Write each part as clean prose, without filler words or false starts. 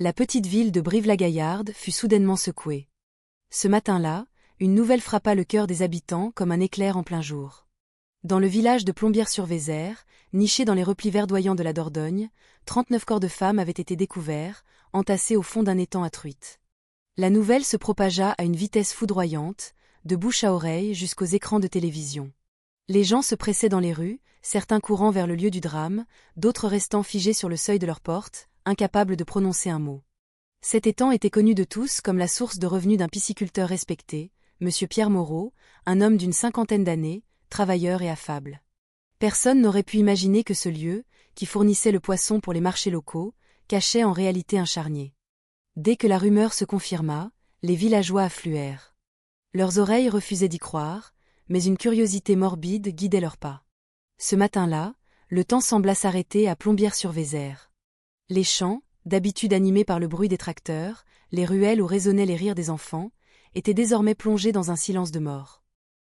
La petite ville de Brive-la-Gaillarde fut soudainement secouée. Ce matin-là, une nouvelle frappa le cœur des habitants comme un éclair en plein jour. Dans le village de Plombières-sur-Vézère, niché dans les replis verdoyants de la Dordogne, 39 corps de femmes avaient été découverts, entassés au fond d'un étang à truites. La nouvelle se propagea à une vitesse foudroyante, de bouche à oreille jusqu'aux écrans de télévision. Les gens se pressaient dans les rues, certains courant vers le lieu du drame, d'autres restant figés sur le seuil de leur porte, incapables de prononcer un mot. Cet étang était connu de tous comme la source de revenus d'un pisciculteur respecté, M. Pierre Moreau, un homme d'une 50aine d'années, travailleur et affable. Personne n'aurait pu imaginer que ce lieu, qui fournissait le poisson pour les marchés locaux, cachait en réalité un charnier. Dès que la rumeur se confirma, les villageois affluèrent. Leurs oreilles refusaient d'y croire, mais une curiosité morbide guidait leurs pas. Ce matin-là, le temps sembla s'arrêter à Plombières-sur-Vézère. Les champs, d'habitude animés par le bruit des tracteurs, les ruelles où résonnaient les rires des enfants, étaient désormais plongés dans un silence de mort.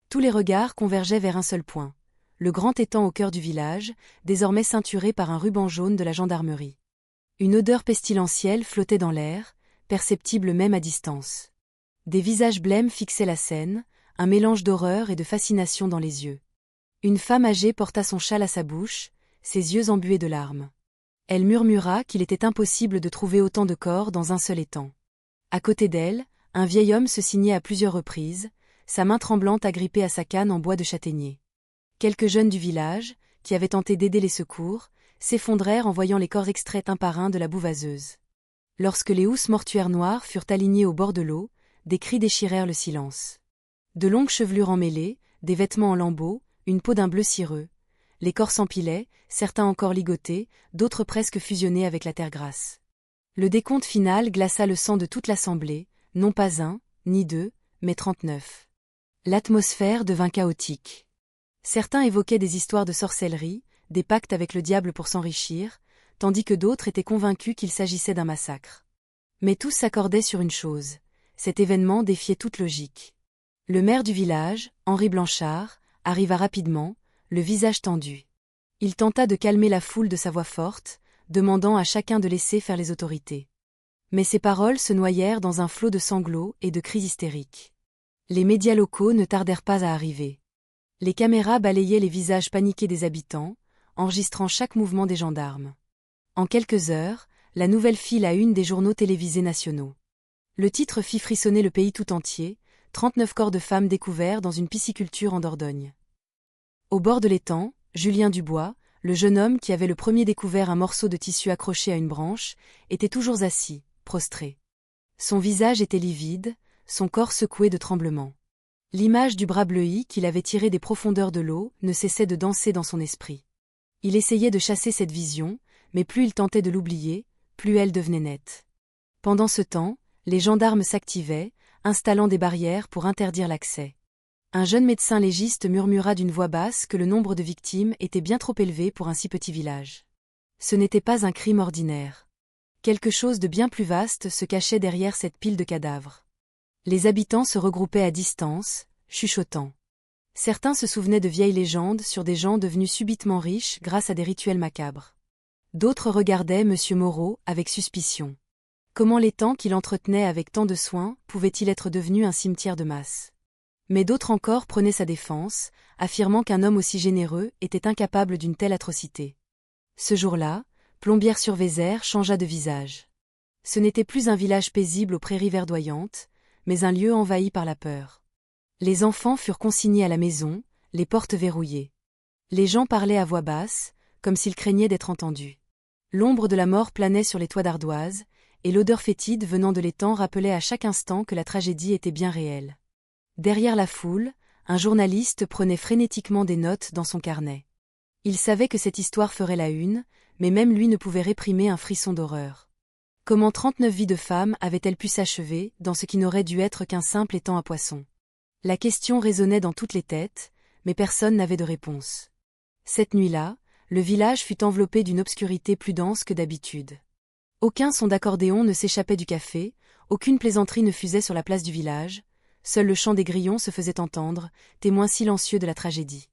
Tous les regards convergeaient vers un seul point, le grand étang au cœur du village, désormais ceinturé par un ruban jaune de la gendarmerie. Une odeur pestilentielle flottait dans l'air, perceptible même à distance. Des visages blêmes fixaient la scène, un mélange d'horreur et de fascination dans les yeux. Une femme âgée porta son châle à sa bouche, ses yeux embués de larmes. Elle murmura qu'il était impossible de trouver autant de corps dans un seul étang. À côté d'elle, un vieil homme se signait à plusieurs reprises, sa main tremblante agrippée à sa canne en bois de châtaignier. Quelques jeunes du village, qui avaient tenté d'aider les secours, s'effondrèrent en voyant les corps extraits un par un de la bouvaseuse. Lorsque les housses mortuaires noires furent alignées au bord de l'eau, des cris déchirèrent le silence. De longues chevelures emmêlées, des vêtements en lambeaux, une peau d'un bleu cireux. Les corps s'empilaient, certains encore ligotés, d'autres presque fusionnés avec la terre grasse. Le décompte final glaça le sang de toute l'assemblée, non pas un, ni deux, mais 39. L'atmosphère devint chaotique. Certains évoquaient des histoires de sorcellerie, des pactes avec le diable pour s'enrichir, tandis que d'autres étaient convaincus qu'il s'agissait d'un massacre. Mais tous s'accordaient sur une chose, cet événement défiait toute logique. Le maire du village, Henri Blanchard, arriva rapidement, le visage tendu. Il tenta de calmer la foule de sa voix forte, demandant à chacun de laisser faire les autorités. Mais ses paroles se noyèrent dans un flot de sanglots et de cris hystériques. Les médias locaux ne tardèrent pas à arriver. Les caméras balayaient les visages paniqués des habitants, enregistrant chaque mouvement des gendarmes. En quelques heures, la nouvelle fit la une des journaux télévisés nationaux. Le titre fit frissonner le pays tout entier, 39 corps de femmes découverts dans une pisciculture en Dordogne. Au bord de l'étang, Julien Dubois, le jeune homme qui avait le premier découvert un morceau de tissu accroché à une branche, était toujours assis, prostré. Son visage était livide, son corps secoué de tremblements. L'image du bras bleui qu'il avait tiré des profondeurs de l'eau ne cessait de danser dans son esprit. Il essayait de chasser cette vision, mais plus il tentait de l'oublier, plus elle devenait nette. Pendant ce temps, les gendarmes s'activaient, installant des barrières pour interdire l'accès. Un jeune médecin légiste murmura d'une voix basse que le nombre de victimes était bien trop élevé pour un si petit village. Ce n'était pas un crime ordinaire. Quelque chose de bien plus vaste se cachait derrière cette pile de cadavres. Les habitants se regroupaient à distance, chuchotant. Certains se souvenaient de vieilles légendes sur des gens devenus subitement riches grâce à des rituels macabres. D'autres regardaient M. Moreau avec suspicion. Comment l'étang qu'il entretenait avec tant de soin pouvait-il être devenu un cimetière de masse? Mais d'autres encore prenaient sa défense, affirmant qu'un homme aussi généreux était incapable d'une telle atrocité. Ce jour-là, Plombières-sur-Vézère changea de visage. Ce n'était plus un village paisible aux prairies verdoyantes, mais un lieu envahi par la peur. Les enfants furent consignés à la maison, les portes verrouillées. Les gens parlaient à voix basse, comme s'ils craignaient d'être entendus. L'ombre de la mort planait sur les toits d'ardoise, et l'odeur fétide venant de l'étang rappelait à chaque instant que la tragédie était bien réelle. Derrière la foule, un journaliste prenait frénétiquement des notes dans son carnet. Il savait que cette histoire ferait la une, mais même lui ne pouvait réprimer un frisson d'horreur. Comment 39 vies de femmes avaient-elles pu s'achever dans ce qui n'aurait dû être qu'un simple étang à poissons? La question résonnait dans toutes les têtes, mais personne n'avait de réponse. Cette nuit-là, le village fut enveloppé d'une obscurité plus dense que d'habitude. Aucun son d'accordéon ne s'échappait du café, aucune plaisanterie ne fusait sur la place du village, seul le chant des grillons se faisait entendre, témoin silencieux de la tragédie.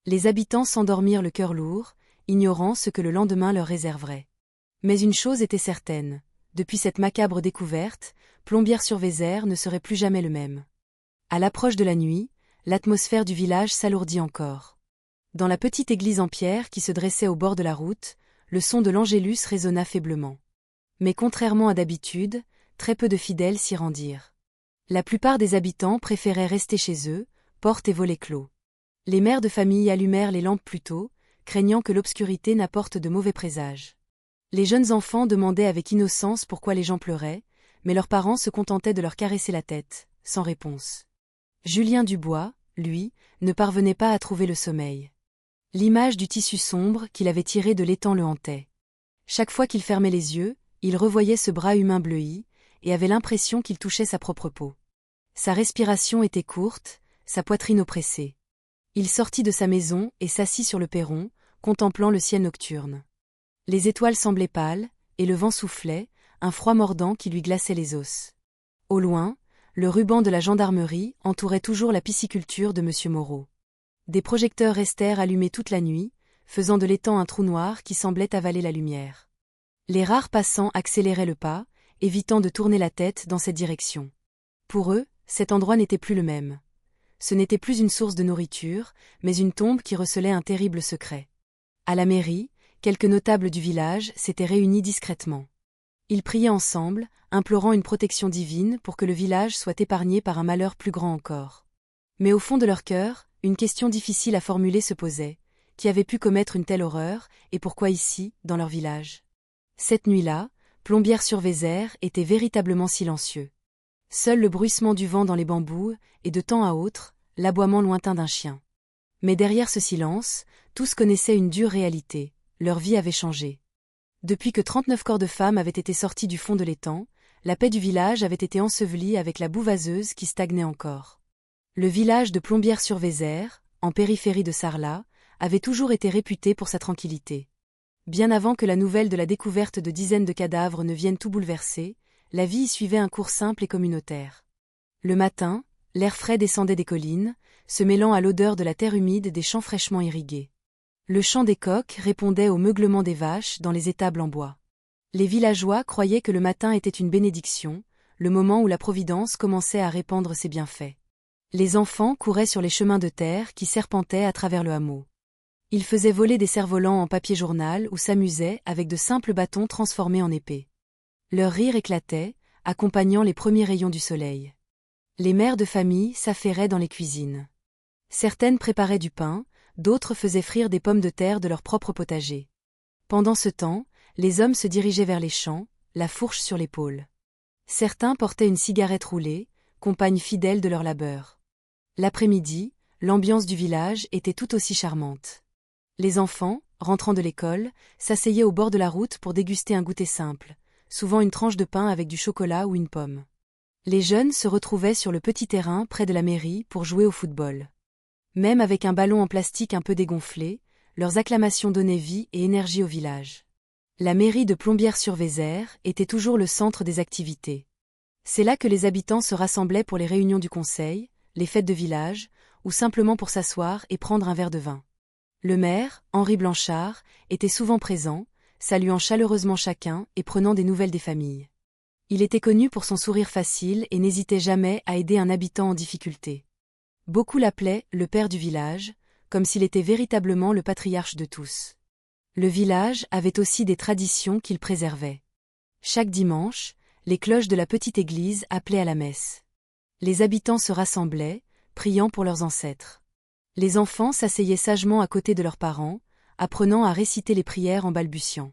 Les habitants s'endormirent le cœur lourd, ignorant ce que le lendemain leur réserverait. Mais une chose était certaine, Depuis cette macabre découverte, Plombières-sur-Vézère ne serait plus jamais le même. À l'approche de la nuit, l'atmosphère du village s'alourdit encore. Dans la petite église en pierre qui se dressait au bord de la route, le son de l'Angélus résonna faiblement. Mais contrairement à d'habitude, très peu de fidèles s'y rendirent. La plupart des habitants préféraient rester chez eux, portes et volets clos. Les mères de famille allumèrent les lampes plus tôt, craignant que l'obscurité n'apporte de mauvais présages. Les jeunes enfants demandaient avec innocence pourquoi les gens pleuraient, mais leurs parents se contentaient de leur caresser la tête, sans réponse. Julien Dubois, lui, ne parvenait pas à trouver le sommeil. L'image du tissu sombre qu'il avait tiré de l'étang le hantait. Chaque fois qu'il fermait les yeux, il revoyait ce bras humain bleui, et avait l'impression qu'il touchait sa propre peau. Sa respiration était courte, sa poitrine oppressée. Il sortit de sa maison et s'assit sur le perron, contemplant le ciel nocturne. Les étoiles semblaient pâles, et le vent soufflait, un froid mordant qui lui glaçait les os. Au loin, le ruban de la gendarmerie entourait toujours la pisciculture de M. Moreau. Des projecteurs restèrent allumés toute la nuit, faisant de l'étang un trou noir qui semblait avaler la lumière. Les rares passants accéléraient le pas, évitant de tourner la tête dans cette direction. Pour eux, cet endroit n'était plus le même. Ce n'était plus une source de nourriture, mais une tombe qui recelait un terrible secret. À la mairie, quelques notables du village s'étaient réunis discrètement. Ils priaient ensemble, implorant une protection divine pour que le village soit épargné par un malheur plus grand encore. Mais au fond de leur cœur, une question difficile à formuler se posait. Qui avait pu commettre une telle horreur, et pourquoi ici, dans leur village? Cette nuit-là, Plombières-sur-Vézère était véritablement silencieux. Seul le bruissement du vent dans les bambous, et de temps à autre, l'aboiement lointain d'un chien. Mais derrière ce silence, tous connaissaient une dure réalité, leur vie avait changé. Depuis que 39 corps de femmes avaient été sortis du fond de l'étang, la paix du village avait été ensevelie avec la boue vaseuse qui stagnait encore. Le village de Plombières-sur-Vézère, en périphérie de Sarlat, avait toujours été réputé pour sa tranquillité. Bien avant que la nouvelle de la découverte de dizaines de cadavres ne vienne tout bouleverser, la vie y suivait un cours simple et communautaire. Le matin, l'air frais descendait des collines, se mêlant à l'odeur de la terre humide des champs fraîchement irrigués. Le chant des coqs répondait au meuglement des vaches dans les étables en bois. Les villageois croyaient que le matin était une bénédiction, le moment où la Providence commençait à répandre ses bienfaits. Les enfants couraient sur les chemins de terre qui serpentaient à travers le hameau. Ils faisaient voler des cerfs-volants en papier journal ou s'amusaient avec de simples bâtons transformés en épées. Leur rire éclatait, accompagnant les premiers rayons du soleil. Les mères de famille s'affairaient dans les cuisines. Certaines préparaient du pain, d'autres faisaient frire des pommes de terre de leur propre potager. Pendant ce temps, les hommes se dirigeaient vers les champs, la fourche sur l'épaule. Certains portaient une cigarette roulée, compagne fidèle de leur labeur. L'après-midi, l'ambiance du village était tout aussi charmante. Les enfants, rentrant de l'école, s'asseyaient au bord de la route pour déguster un goûter simple, souvent une tranche de pain avec du chocolat ou une pomme. Les jeunes se retrouvaient sur le petit terrain près de la mairie pour jouer au football. Même avec un ballon en plastique un peu dégonflé, leurs acclamations donnaient vie et énergie au village. La mairie de Plombières-sur-Vézère était toujours le centre des activités. C'est là que les habitants se rassemblaient pour les réunions du conseil, les fêtes de village, ou simplement pour s'asseoir et prendre un verre de vin. Le maire, Henri Blanchard, était souvent présent, saluant chaleureusement chacun et prenant des nouvelles des familles. Il était connu pour son sourire facile et n'hésitait jamais à aider un habitant en difficulté. Beaucoup l'appelaient le père du village, comme s'il était véritablement le patriarche de tous. Le village avait aussi des traditions qu'il préservait. Chaque dimanche, les cloches de la petite église appelaient à la messe. Les habitants se rassemblaient, priant pour leurs ancêtres. Les enfants s'asseyaient sagement à côté de leurs parents, apprenant à réciter les prières en balbutiant.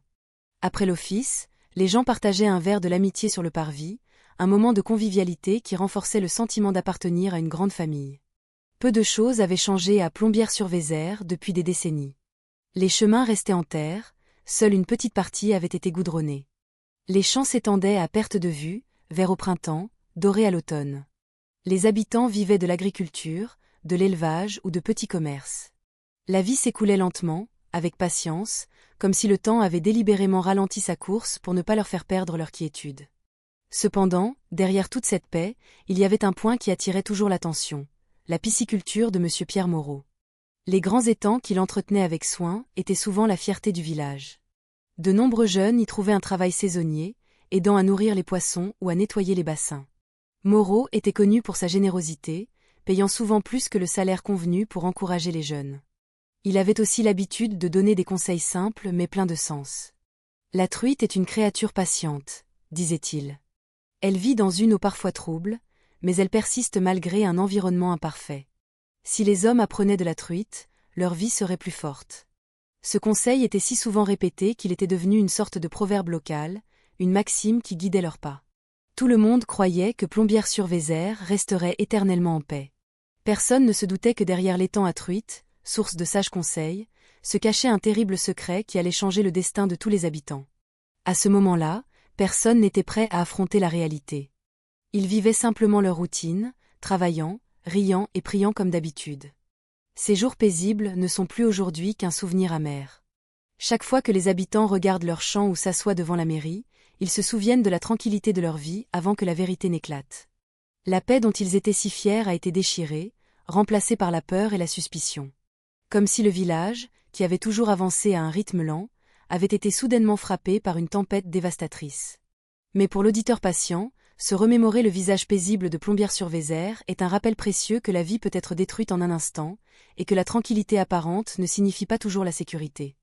Après l'office, les gens partageaient un verre de l'amitié sur le parvis, un moment de convivialité qui renforçait le sentiment d'appartenir à une grande famille. Peu de choses avaient changé à Plombières-sur-Vézère depuis des décennies. Les chemins restaient en terre, seule une petite partie avait été goudronnée. Les champs s'étendaient à perte de vue, vert au printemps, doré à l'automne. Les habitants vivaient de l'agriculture, de l'élevage ou de petits commerces. La vie s'écoulait lentement, avec patience, comme si le temps avait délibérément ralenti sa course pour ne pas leur faire perdre leur quiétude. Cependant, derrière toute cette paix, il y avait un point qui attirait toujours l'attention, la pisciculture de M. Pierre Moreau. Les grands étangs qu'il entretenait avec soin étaient souvent la fierté du village. De nombreux jeunes y trouvaient un travail saisonnier, aidant à nourrir les poissons ou à nettoyer les bassins. Moreau était connu pour sa générosité, payant souvent plus que le salaire convenu pour encourager les jeunes. Il avait aussi l'habitude de donner des conseils simples mais pleins de sens. La truite est une créature patiente, disait-il. Elle vit dans une eau parfois trouble, mais elle persiste malgré un environnement imparfait. Si les hommes apprenaient de la truite, leur vie serait plus forte. Ce conseil était si souvent répété qu'il était devenu une sorte de proverbe local, une maxime qui guidait leurs pas. Tout le monde croyait que Plombières-sur-Vézère resterait éternellement en paix. Personne ne se doutait que derrière l'étang à truite, source de sages conseils, se cachait un terrible secret qui allait changer le destin de tous les habitants. À ce moment-là, personne n'était prêt à affronter la réalité. Ils vivaient simplement leur routine, travaillant, riant et priant comme d'habitude. Ces jours paisibles ne sont plus aujourd'hui qu'un souvenir amer. Chaque fois que les habitants regardent leur champ ou s'assoient devant la mairie, ils se souviennent de la tranquillité de leur vie avant que la vérité n'éclate. La paix dont ils étaient si fiers a été déchirée, remplacée par la peur et la suspicion. Comme si le village, qui avait toujours avancé à un rythme lent, avait été soudainement frappé par une tempête dévastatrice. Mais pour l'auditeur patient, se remémorer le visage paisible de Plombières-sur-Vézère est un rappel précieux que la vie peut être détruite en un instant, et que la tranquillité apparente ne signifie pas toujours la sécurité.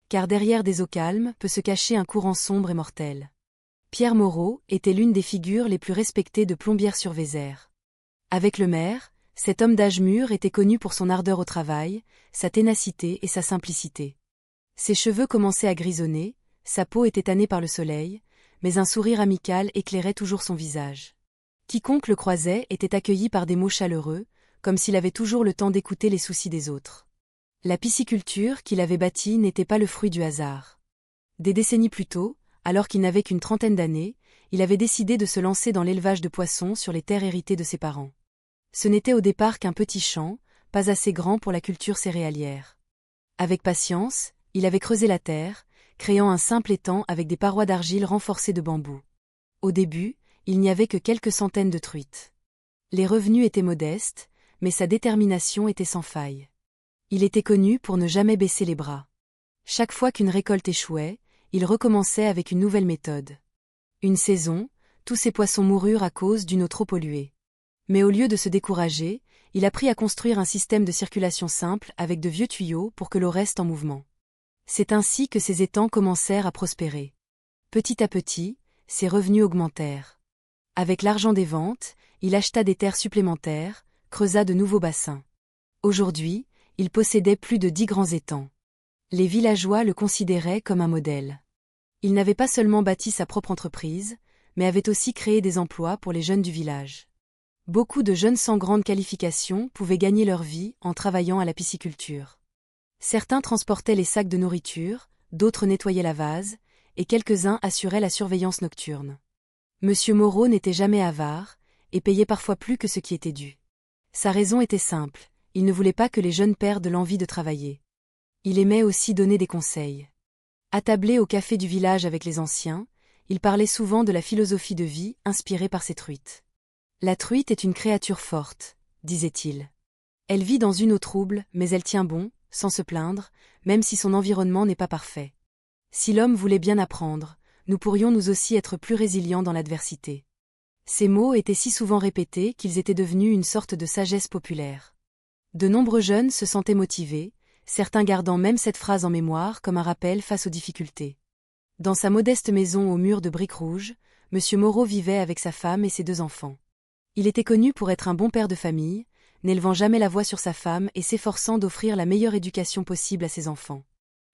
Car derrière des eaux calmes peut se cacher un courant sombre et mortel. Pierre Moreau était l'une des figures les plus respectées de Plombières-sur-Vézère. Avec le maire, cet homme d'âge mûr était connu pour son ardeur au travail, sa ténacité et sa simplicité. Ses cheveux commençaient à grisonner, sa peau était tannée par le soleil, mais un sourire amical éclairait toujours son visage. Quiconque le croisait était accueilli par des mots chaleureux, comme s'il avait toujours le temps d'écouter les soucis des autres. La pisciculture qu'il avait bâtie n'était pas le fruit du hasard. Des décennies plus tôt, alors qu'il n'avait qu'une trentaine d'années, il avait décidé de se lancer dans l'élevage de poissons sur les terres héritées de ses parents. Ce n'était au départ qu'un petit champ, pas assez grand pour la culture céréalière. Avec patience, il avait creusé la terre, créant un simple étang avec des parois d'argile renforcées de bambou. Au début, il n'y avait que quelques centaines de truites. Les revenus étaient modestes, mais sa détermination était sans faille. Il était connu pour ne jamais baisser les bras. Chaque fois qu'une récolte échouait, il recommençait avec une nouvelle méthode. Une saison, tous ses poissons moururent à cause d'une eau trop polluée. Mais au lieu de se décourager, il apprit à construire un système de circulation simple avec de vieux tuyaux pour que l'eau reste en mouvement. C'est ainsi que ses étangs commencèrent à prospérer. Petit à petit, ses revenus augmentèrent. Avec l'argent des ventes, il acheta des terres supplémentaires, creusa de nouveaux bassins. Aujourd'hui, il possédait plus de 10 grands étangs. Les villageois le considéraient comme un modèle. Il n'avait pas seulement bâti sa propre entreprise, mais avait aussi créé des emplois pour les jeunes du village. Beaucoup de jeunes sans grande qualification pouvaient gagner leur vie en travaillant à la pisciculture. Certains transportaient les sacs de nourriture, d'autres nettoyaient la vase, et quelques-uns assuraient la surveillance nocturne. Monsieur Moreau n'était jamais avare, et payait parfois plus que ce qui était dû. Sa raison était simple, il ne voulait pas que les jeunes perdent l'envie de travailler. Il aimait aussi donner des conseils. Attablé au café du village avec les anciens, il parlait souvent de la philosophie de vie inspirée par ses truites. La truite est une créature forte, disait-il. Elle vit dans une eau trouble, mais elle tient bon, sans se plaindre, même si son environnement n'est pas parfait. Si l'homme voulait bien apprendre, nous pourrions nous aussi être plus résilients dans l'adversité. Ces mots étaient si souvent répétés qu'ils étaient devenus une sorte de sagesse populaire. De nombreux jeunes se sentaient motivés, certains gardant même cette phrase en mémoire comme un rappel face aux difficultés. Dans sa modeste maison aux murs de briques rouges, M. Moreau vivait avec sa femme et ses 2 enfants. Il était connu pour être un bon père de famille, n'élevant jamais la voix sur sa femme et s'efforçant d'offrir la meilleure éducation possible à ses enfants.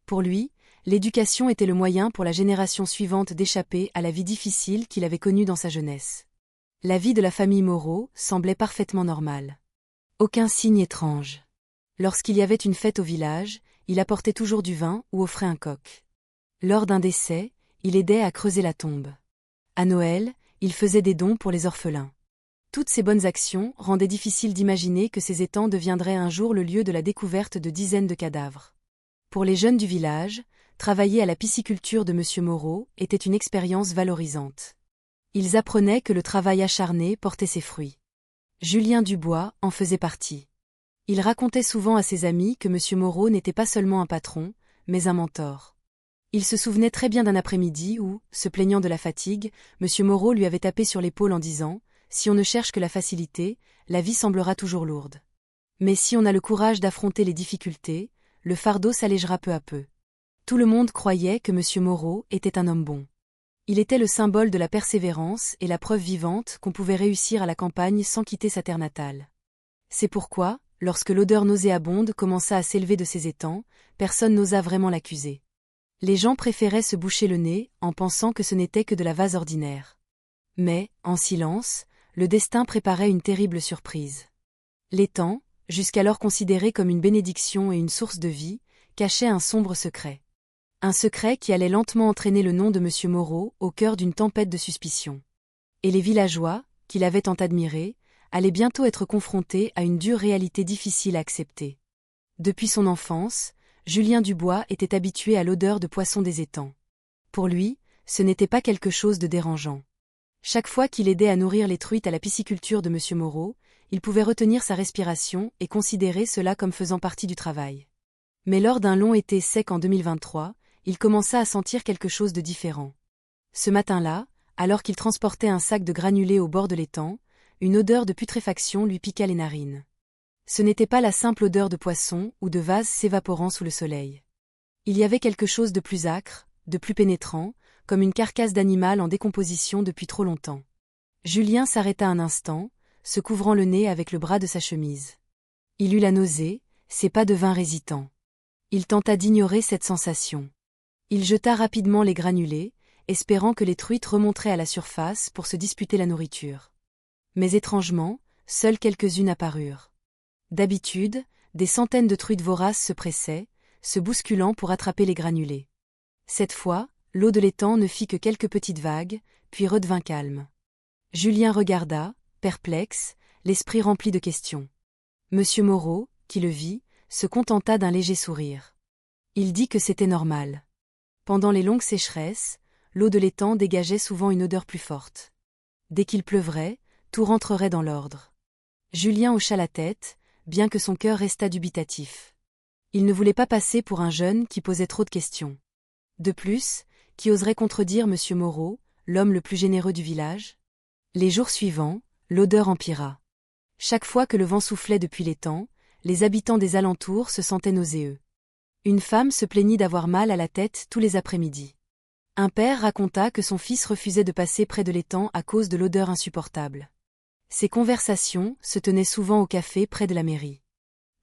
Pour lui, l'éducation était le moyen pour la génération suivante d'échapper à la vie difficile qu'il avait connue dans sa jeunesse. La vie de la famille Moreau semblait parfaitement normale. Aucun signe étrange. Lorsqu'il y avait une fête au village, il apportait toujours du vin ou offrait un coq. Lors d'un décès, il aidait à creuser la tombe. À Noël, il faisait des dons pour les orphelins. Toutes ces bonnes actions rendaient difficile d'imaginer que ces étangs deviendraient un jour le lieu de la découverte de dizaines de cadavres. Pour les jeunes du village, travailler à la pisciculture de M. Moreau était une expérience valorisante. Ils apprenaient que le travail acharné portait ses fruits. Julien Dubois en faisait partie. Il racontait souvent à ses amis que M. Moreau n'était pas seulement un patron, mais un mentor. Il se souvenait très bien d'un après-midi où, se plaignant de la fatigue, M. Moreau lui avait tapé sur l'épaule en disant « Si on ne cherche que la facilité, la vie semblera toujours lourde. Mais si on a le courage d'affronter les difficultés, le fardeau s'allégera peu à peu. » Tout le monde croyait que M. Moreau était un homme bon. Il était le symbole de la persévérance et la preuve vivante qu'on pouvait réussir à la campagne sans quitter sa terre natale. C'est pourquoi, lorsque l'odeur nauséabonde commença à s'élever de ses étangs, personne n'osa vraiment l'accuser. Les gens préféraient se boucher le nez en pensant que ce n'était que de la vase ordinaire. Mais, en silence, le destin préparait une terrible surprise. L'étang, jusqu'alors considéré comme une bénédiction et une source de vie, cachait un sombre secret. Un secret qui allait lentement entraîner le nom de M. Moreau au cœur d'une tempête de suspicion. Et les villageois, qui l'avaient tant admiré, allaient bientôt être confrontés à une dure réalité difficile à accepter. Depuis son enfance, Julien Dubois était habitué à l'odeur de poisson des étangs. Pour lui, ce n'était pas quelque chose de dérangeant. Chaque fois qu'il aidait à nourrir les truites à la pisciculture de M. Moreau, il pouvait retenir sa respiration et considérer cela comme faisant partie du travail. Mais lors d'un long été sec en 2023, il commença à sentir quelque chose de différent. Ce matin-là, alors qu'il transportait un sac de granulés au bord de l'étang, une odeur de putréfaction lui piqua les narines. Ce n'était pas la simple odeur de poisson ou de vase s'évaporant sous le soleil. Il y avait quelque chose de plus âcre, de plus pénétrant, comme une carcasse d'animal en décomposition depuis trop longtemps. Julien s'arrêta un instant, se couvrant le nez avec le bras de sa chemise. Il eut la nausée, ses pas devinrent hésitants. Il tenta d'ignorer cette sensation. Il jeta rapidement les granulés, espérant que les truites remonteraient à la surface pour se disputer la nourriture. Mais étrangement, seules quelques-unes apparurent. D'habitude, des centaines de truites voraces se pressaient, se bousculant pour attraper les granulés. Cette fois, l'eau de l'étang ne fit que quelques petites vagues, puis redevint calme. Julien regarda, perplexe, l'esprit rempli de questions. Monsieur Moreau, qui le vit, se contenta d'un léger sourire. Il dit que c'était normal. Pendant les longues sécheresses, l'eau de l'étang dégageait souvent une odeur plus forte. Dès qu'il pleuvrait, tout rentrerait dans l'ordre. Julien hocha la tête, bien que son cœur restât dubitatif. Il ne voulait pas passer pour un jeune qui posait trop de questions. De plus, qui oserait contredire M. Moreau, l'homme le plus généreux du village? Les jours suivants, l'odeur empira. Chaque fois que le vent soufflait depuis l'étang, les habitants des alentours se sentaient nauséeux. Une femme se plaignit d'avoir mal à la tête tous les après-midi. Un père raconta que son fils refusait de passer près de l'étang à cause de l'odeur insupportable. Ces conversations se tenaient souvent au café près de la mairie.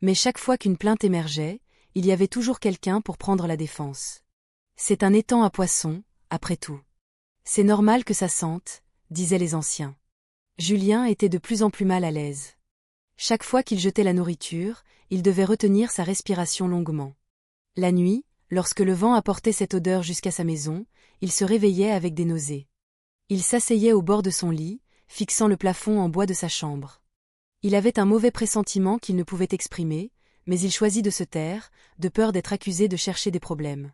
Mais chaque fois qu'une plainte émergeait, il y avait toujours quelqu'un pour prendre la défense. C'est un étang à poissons, après tout. C'est normal que ça sente, disaient les anciens. Julien était de plus en plus mal à l'aise. Chaque fois qu'il jetait la nourriture, il devait retenir sa respiration longuement. La nuit, lorsque le vent apportait cette odeur jusqu'à sa maison, il se réveillait avec des nausées. Il s'asseyait au bord de son lit, fixant le plafond en bois de sa chambre. Il avait un mauvais pressentiment qu'il ne pouvait exprimer, mais il choisit de se taire, de peur d'être accusé de chercher des problèmes.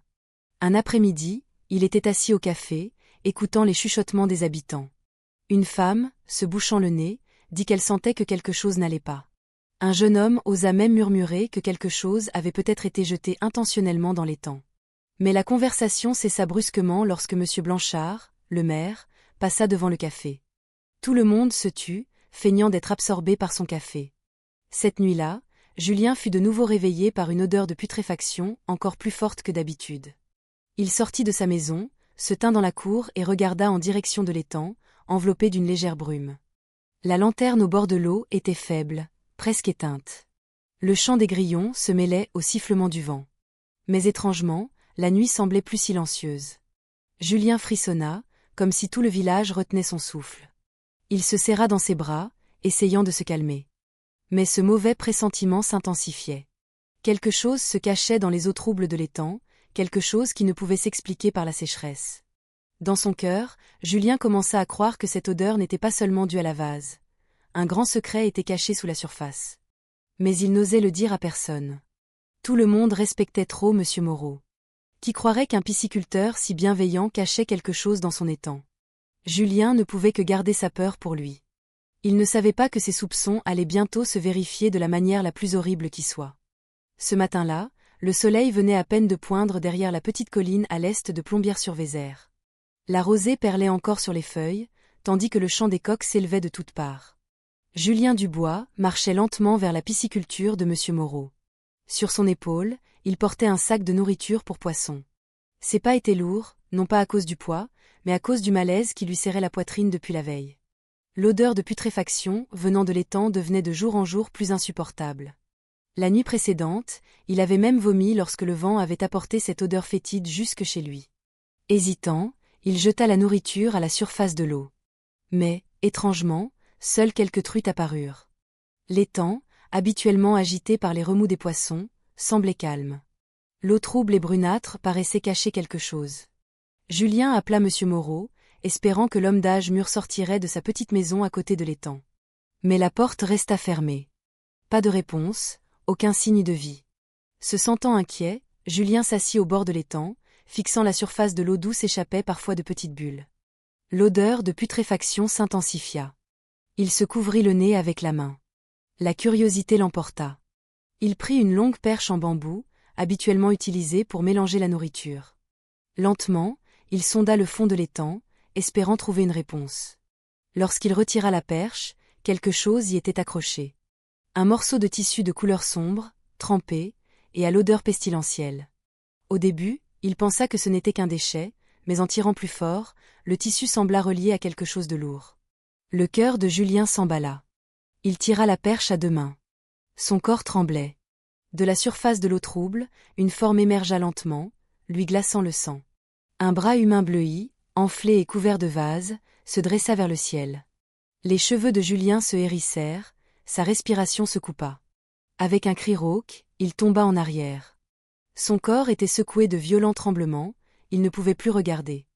Un après-midi, il était assis au café, écoutant les chuchotements des habitants. Une femme, se bouchant le nez, dit qu'elle sentait que quelque chose n'allait pas. Un jeune homme osa même murmurer que quelque chose avait peut-être été jeté intentionnellement dans l'étang. Mais la conversation cessa brusquement lorsque M. Blanchard, le maire, passa devant le café. Tout le monde se tut, feignant d'être absorbé par son café. Cette nuit-là, Julien fut de nouveau réveillé par une odeur de putréfaction encore plus forte que d'habitude. Il sortit de sa maison, se tint dans la cour et regarda en direction de l'étang, enveloppé d'une légère brume. La lanterne au bord de l'eau était faible, presque éteinte. Le chant des grillons se mêlait au sifflement du vent. Mais étrangement, la nuit semblait plus silencieuse. Julien frissonna, comme si tout le village retenait son souffle. Il se serra dans ses bras, essayant de se calmer. Mais ce mauvais pressentiment s'intensifiait. Quelque chose se cachait dans les eaux troubles de l'étang, quelque chose qui ne pouvait s'expliquer par la sécheresse. Dans son cœur, Julien commença à croire que cette odeur n'était pas seulement due à la vase. Un grand secret était caché sous la surface. Mais il n'osait le dire à personne. Tout le monde respectait trop M. Moreau. Qui croirait qu'un pisciculteur si bienveillant cachait quelque chose dans son étang? Julien ne pouvait que garder sa peur pour lui. Il ne savait pas que ses soupçons allaient bientôt se vérifier de la manière la plus horrible qui soit. Ce matin-là, le soleil venait à peine de poindre derrière la petite colline à l'est de Plombières-sur-Vézère. La rosée perlait encore sur les feuilles, tandis que le chant des coqs s'élevait de toutes parts. Julien Dubois marchait lentement vers la pisciculture de M. Moreau. Sur son épaule, il portait un sac de nourriture pour poissons. Ses pas étaient lourds, non pas à cause du poids, mais à cause du malaise qui lui serrait la poitrine depuis la veille. L'odeur de putréfaction venant de l'étang devenait de jour en jour plus insupportable. La nuit précédente, il avait même vomi lorsque le vent avait apporté cette odeur fétide jusque chez lui. Hésitant, il jeta la nourriture à la surface de l'eau. Mais, étrangement, seules quelques truites apparurent. L'étang, habituellement agité par les remous des poissons, semblait calme. L'eau trouble et brunâtre paraissait cacher quelque chose. Julien appela M. Moreau, espérant que l'homme d'âge mûr sortirait de sa petite maison à côté de l'étang. Mais la porte resta fermée. Pas de réponse, aucun signe de vie. Se sentant inquiet, Julien s'assit au bord de l'étang, fixant la surface de l'eau d'où s'échappaient parfois de petites bulles. L'odeur de putréfaction s'intensifia. Il se couvrit le nez avec la main. La curiosité l'emporta. Il prit une longue perche en bambou, habituellement utilisée pour mélanger la nourriture. Lentement, il sonda le fond de l'étang, espérant trouver une réponse. Lorsqu'il retira la perche, quelque chose y était accroché. Un morceau de tissu de couleur sombre, trempé, et à l'odeur pestilentielle. Au début, il pensa que ce n'était qu'un déchet, mais en tirant plus fort, le tissu sembla relié à quelque chose de lourd. Le cœur de Julien s'emballa. Il tira la perche à deux mains. Son corps tremblait. De la surface de l'eau trouble, une forme émergea lentement, lui glaçant le sang. Un bras humain bleui, enflé et couvert de vase, se dressa vers le ciel. Les cheveux de Julien se hérissèrent, sa respiration se coupa. Avec un cri rauque, il tomba en arrière. Son corps était secoué de violents tremblements, il ne pouvait plus regarder.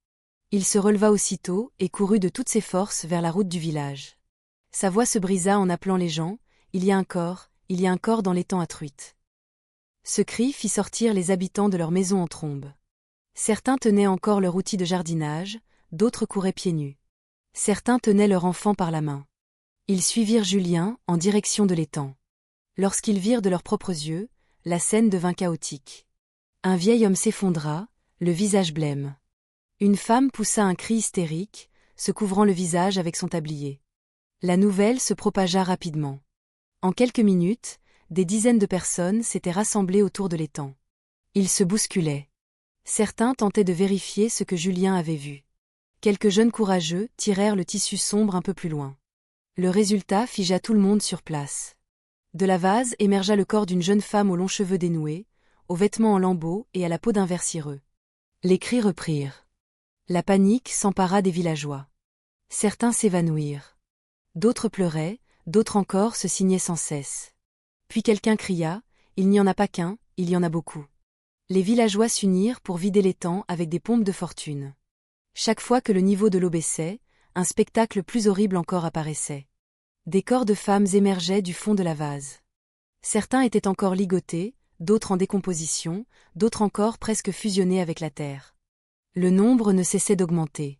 Il se releva aussitôt et courut de toutes ses forces vers la route du village. Sa voix se brisa en appelant les gens, « Il y a un corps dans l'étang à truites. » Ce cri fit sortir les habitants de leur maison en trombe. Certains tenaient encore leur outil de jardinage, d'autres couraient pieds nus. Certains tenaient leur enfant par la main. Ils suivirent Julien en direction de l'étang. Lorsqu'ils virent de leurs propres yeux, la scène devint chaotique. Un vieil homme s'effondra, le visage blême. Une femme poussa un cri hystérique, se couvrant le visage avec son tablier. La nouvelle se propagea rapidement. En quelques minutes, des dizaines de personnes s'étaient rassemblées autour de l'étang. Ils se bousculaient. Certains tentaient de vérifier ce que Julien avait vu. Quelques jeunes courageux tirèrent le tissu sombre un peu plus loin. Le résultat figea tout le monde sur place. De la vase émergea le corps d'une jeune femme aux longs cheveux dénoués, aux vêtements en lambeaux et à la peau d'un ver cireux. Les cris reprirent. La panique s'empara des villageois. Certains s'évanouirent. D'autres pleuraient, d'autres encore se signaient sans cesse. Puis quelqu'un cria, « Il n'y en a pas qu'un, il y en a beaucoup. » Les villageois s'unirent pour vider l'étang avec des pompes de fortune. Chaque fois que le niveau de l'eau baissait, un spectacle plus horrible encore apparaissait. Des corps de femmes émergeaient du fond de la vase. Certains étaient encore ligotés, d'autres en décomposition, d'autres encore presque fusionnés avec la terre. Le nombre ne cessait d'augmenter.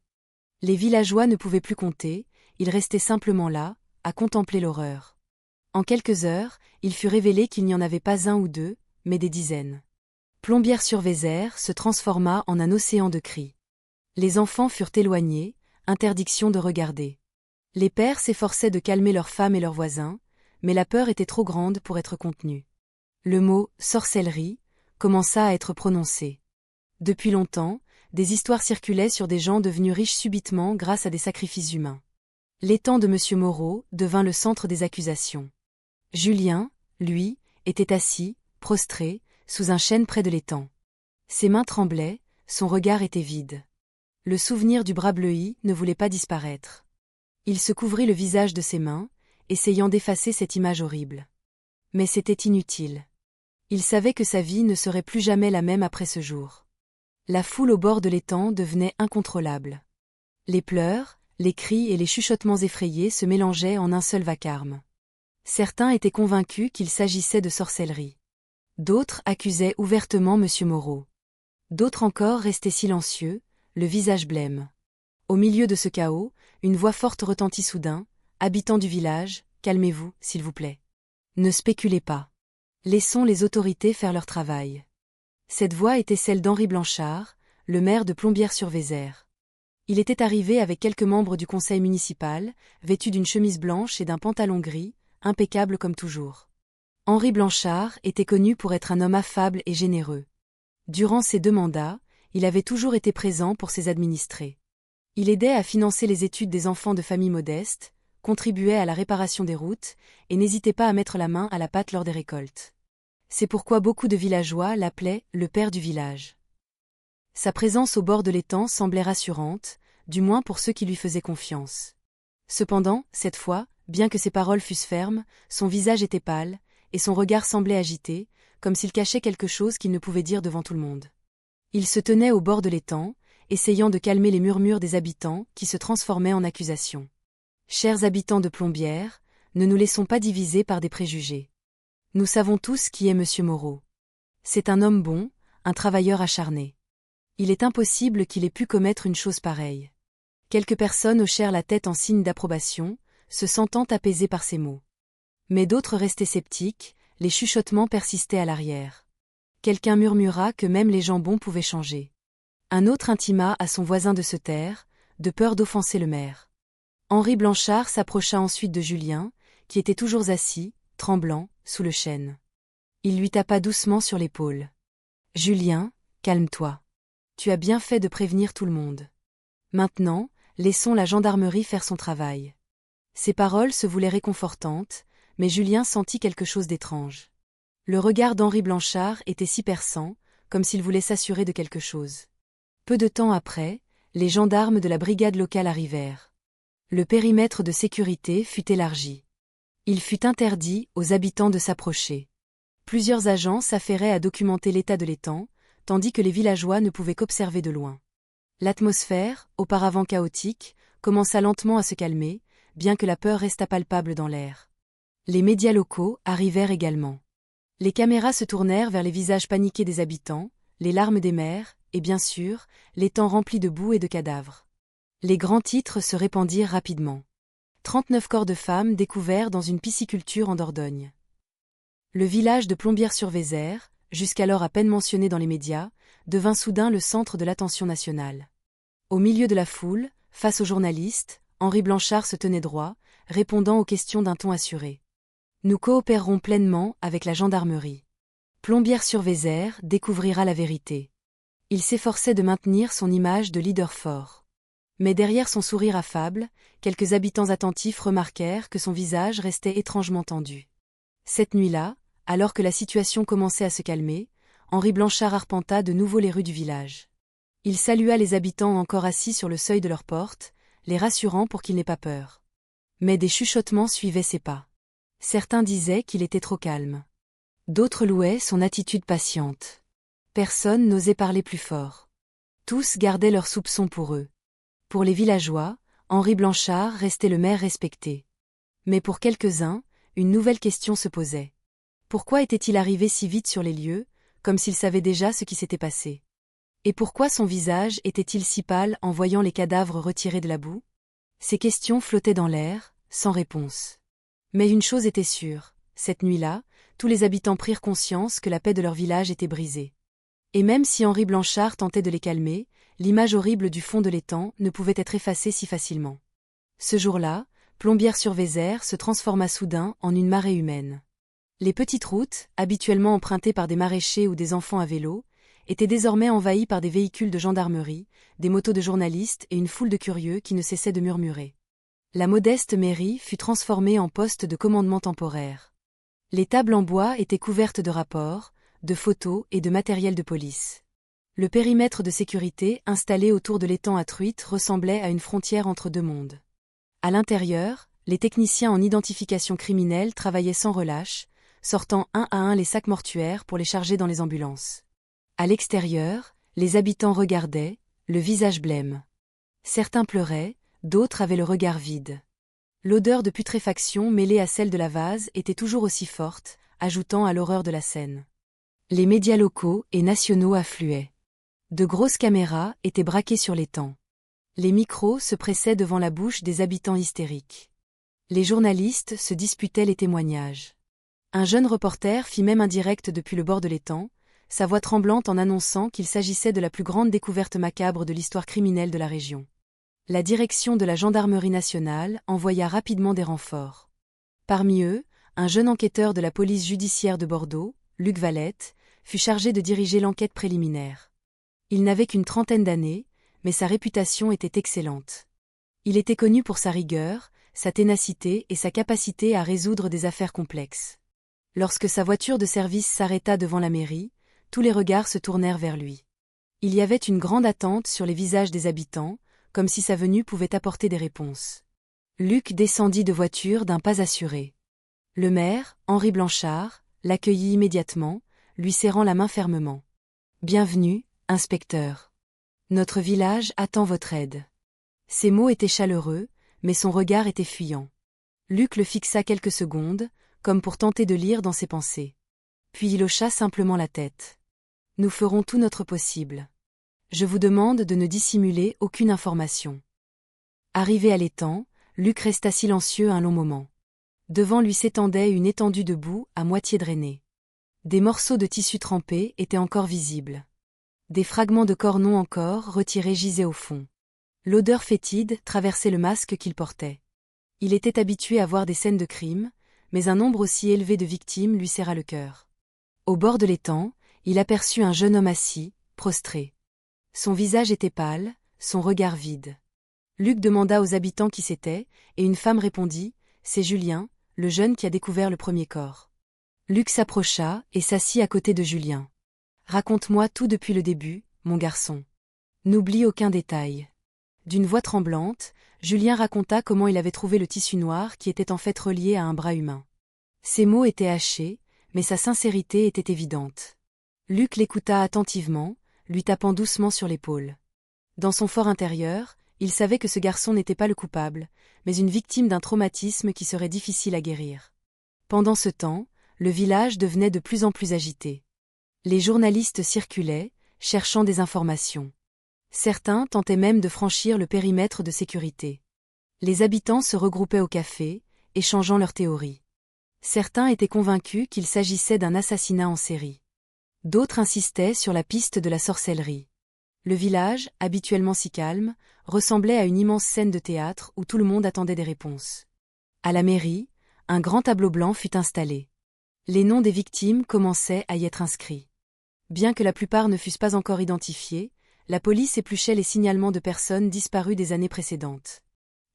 Les villageois ne pouvaient plus compter, ils restaient simplement là, à contempler l'horreur. En quelques heures, il fut révélé qu'il n'y en avait pas un ou deux, mais des dizaines. Plombières-sur-Vézère se transforma en un océan de cris. Les enfants furent éloignés, interdiction de regarder. Les pères s'efforçaient de calmer leurs femmes et leurs voisins, mais la peur était trop grande pour être contenue. Le mot « sorcellerie » commença à être prononcé. Depuis longtemps, des histoires circulaient sur des gens devenus riches subitement grâce à des sacrifices humains. L'étang de M. Moreau devint le centre des accusations. Julien, lui, était assis, prostré, sous un chêne près de l'étang. Ses mains tremblaient, son regard était vide. Le souvenir du bras bleui ne voulait pas disparaître. Il se couvrit le visage de ses mains, essayant d'effacer cette image horrible. Mais c'était inutile. Il savait que sa vie ne serait plus jamais la même après ce jour. La foule au bord de l'étang devenait incontrôlable. Les pleurs, les cris et les chuchotements effrayés se mélangeaient en un seul vacarme. Certains étaient convaincus qu'il s'agissait de sorcellerie. D'autres accusaient ouvertement M. Moreau. D'autres encore restaient silencieux, le visage blême. Au milieu de ce chaos, une voix forte retentit soudain, « Habitants du village, calmez-vous, s'il vous plaît. Ne spéculez pas. Laissons les autorités faire leur travail. » Cette voix était celle d'Henri Blanchard, le maire de Plombières-sur-Vézère. Il était arrivé avec quelques membres du conseil municipal, vêtu d'une chemise blanche et d'un pantalon gris, impeccable comme toujours. Henri Blanchard était connu pour être un homme affable et généreux. Durant ses 2 mandats, il avait toujours été présent pour ses administrés. Il aidait à financer les études des enfants de familles modestes, contribuait à la réparation des routes, et n'hésitait pas à mettre la main à la pâte lors des récoltes. C'est pourquoi beaucoup de villageois l'appelaient le père du village. Sa présence au bord de l'étang semblait rassurante, du moins pour ceux qui lui faisaient confiance. Cependant, cette fois, bien que ses paroles fussent fermes, son visage était pâle, et son regard semblait agité, comme s'il cachait quelque chose qu'il ne pouvait dire devant tout le monde. Il se tenait au bord de l'étang, essayant de calmer les murmures des habitants qui se transformaient en accusations. Chers habitants de Plombières, ne nous laissons pas diviser par des préjugés. Nous savons tous qui est Monsieur Moreau. C'est un homme bon, un travailleur acharné. Il est impossible qu'il ait pu commettre une chose pareille. Quelques personnes hochèrent la tête en signe d'approbation, se sentant apaisées par ces mots. Mais d'autres restaient sceptiques, les chuchotements persistaient à l'arrière. Quelqu'un murmura que même les gens bons pouvaient changer. Un autre intima à son voisin de se taire, de peur d'offenser le maire. Henri Blanchard s'approcha ensuite de Julien, qui était toujours assis, tremblant, sous le chêne. Il lui tapa doucement sur l'épaule. « Julien, calme-toi. Tu as bien fait de prévenir tout le monde. Maintenant, laissons la gendarmerie faire son travail. » Ces paroles se voulaient réconfortantes, mais Julien sentit quelque chose d'étrange. Le regard d'Henri Blanchard était si perçant, comme s'il voulait s'assurer de quelque chose. Peu de temps après, les gendarmes de la brigade locale arrivèrent. Le périmètre de sécurité fut élargi. Il fut interdit aux habitants de s'approcher. Plusieurs agents s'affairaient à documenter l'état de l'étang, tandis que les villageois ne pouvaient qu'observer de loin. L'atmosphère, auparavant chaotique, commença lentement à se calmer, bien que la peur restât palpable dans l'air. Les médias locaux arrivèrent également. Les caméras se tournèrent vers les visages paniqués des habitants, les larmes des mères, et bien sûr, l'étang rempli de boue et de cadavres. Les grands titres se répandirent rapidement. 39 corps de femmes découverts dans une pisciculture en Dordogne. Le village de Plombières-sur-Vézère, jusqu'alors à peine mentionné dans les médias, devint soudain le centre de l'attention nationale. Au milieu de la foule, face aux journalistes, Henri Blanchard se tenait droit, répondant aux questions d'un ton assuré. « Nous coopérerons pleinement avec la gendarmerie. Plombières-sur-Vézère découvrira la vérité. » Il s'efforçait de maintenir son image de leader fort. Mais derrière son sourire affable, quelques habitants attentifs remarquèrent que son visage restait étrangement tendu. Cette nuit-là, alors que la situation commençait à se calmer, Henri Blanchard arpenta de nouveau les rues du village. Il salua les habitants encore assis sur le seuil de leur porte, les rassurant pour qu'ils n'aient pas peur. Mais des chuchotements suivaient ses pas. Certains disaient qu'il était trop calme. D'autres louaient son attitude patiente. Personne n'osait parler plus fort. Tous gardaient leurs soupçons pour eux. Pour les villageois, Henri Blanchard restait le maire respecté. Mais pour quelques-uns, une nouvelle question se posait. Pourquoi était-il arrivé si vite sur les lieux, comme s'il savait déjà ce qui s'était passé? Et pourquoi son visage était-il si pâle en voyant les cadavres retirés de la boue? Ces questions flottaient dans l'air, sans réponse. Mais une chose était sûre, cette nuit-là, tous les habitants prirent conscience que la paix de leur village était brisée. Et même si Henri Blanchard tentait de les calmer, l'image horrible du fond de l'étang ne pouvait être effacée si facilement. Ce jour-là, Plombières-sur-Vézère se transforma soudain en une marée humaine. Les petites routes, habituellement empruntées par des maraîchers ou des enfants à vélo, étaient désormais envahies par des véhicules de gendarmerie, des motos de journalistes et une foule de curieux qui ne cessaient de murmurer. La modeste mairie fut transformée en poste de commandement temporaire. Les tables en bois étaient couvertes de rapports, de photos et de matériel de police. Le périmètre de sécurité installé autour de l'étang à truites ressemblait à une frontière entre deux mondes. À l'intérieur, les techniciens en identification criminelle travaillaient sans relâche, sortant un à un les sacs mortuaires pour les charger dans les ambulances. À l'extérieur, les habitants regardaient, le visage blême. Certains pleuraient, d'autres avaient le regard vide. L'odeur de putréfaction mêlée à celle de la vase était toujours aussi forte, ajoutant à l'horreur de la scène. Les médias locaux et nationaux affluaient. De grosses caméras étaient braquées sur l'étang. Les micros se pressaient devant la bouche des habitants hystériques. Les journalistes se disputaient les témoignages. Un jeune reporter fit même un direct depuis le bord de l'étang, sa voix tremblante en annonçant qu'il s'agissait de la plus grande découverte macabre de l'histoire criminelle de la région. La direction de la gendarmerie nationale envoya rapidement des renforts. Parmi eux, un jeune enquêteur de la police judiciaire de Bordeaux, Luc Valette, fut chargé de diriger l'enquête préliminaire. Il n'avait qu'une trentaine d'années, mais sa réputation était excellente. Il était connu pour sa rigueur, sa ténacité et sa capacité à résoudre des affaires complexes. Lorsque sa voiture de service s'arrêta devant la mairie, tous les regards se tournèrent vers lui. Il y avait une grande attente sur les visages des habitants, comme si sa venue pouvait apporter des réponses. Luc descendit de voiture d'un pas assuré. Le maire, Henri Blanchard, l'accueillit immédiatement, lui serrant la main fermement. « Bienvenue, inspecteur. Notre village attend votre aide. » Ses mots étaient chaleureux, mais son regard était fuyant. Luc le fixa quelques secondes, comme pour tenter de lire dans ses pensées. Puis il hocha simplement la tête. « Nous ferons tout notre possible. Je vous demande de ne dissimuler aucune information. » Arrivé à l'étang, Luc resta silencieux un long moment. Devant lui s'étendait une étendue de boue à moitié drainée. Des morceaux de tissu trempé étaient encore visibles. Des fragments de cornon encore retirés gisaient au fond. L'odeur fétide traversait le masque qu'il portait. Il était habitué à voir des scènes de crime, mais un nombre aussi élevé de victimes lui serra le cœur. Au bord de l'étang, il aperçut un jeune homme assis, prostré. Son visage était pâle, son regard vide. Luc demanda aux habitants qui c'était, et une femme répondit « C'est Julien, le jeune qui a découvert le premier corps. » Luc s'approcha et s'assit à côté de Julien. « Raconte-moi tout depuis le début, mon garçon. N'oublie aucun détail. » D'une voix tremblante, Julien raconta comment il avait trouvé le tissu noir qui était en fait relié à un bras humain. Ses mots étaient hachés, mais sa sincérité était évidente. Luc l'écouta attentivement, lui tapant doucement sur l'épaule. Dans son fort intérieur, il savait que ce garçon n'était pas le coupable, mais une victime d'un traumatisme qui serait difficile à guérir. Pendant ce temps, le village devenait de plus en plus agité. Les journalistes circulaient, cherchant des informations. Certains tentaient même de franchir le périmètre de sécurité. Les habitants se regroupaient au café, échangeant leurs théories. Certains étaient convaincus qu'il s'agissait d'un assassinat en série. D'autres insistaient sur la piste de la sorcellerie. Le village, habituellement si calme, ressemblait à une immense scène de théâtre où tout le monde attendait des réponses. À la mairie, un grand tableau blanc fut installé. Les noms des victimes commençaient à y être inscrits. Bien que la plupart ne fussent pas encore identifiés, la police épluchait les signalements de personnes disparues des années précédentes.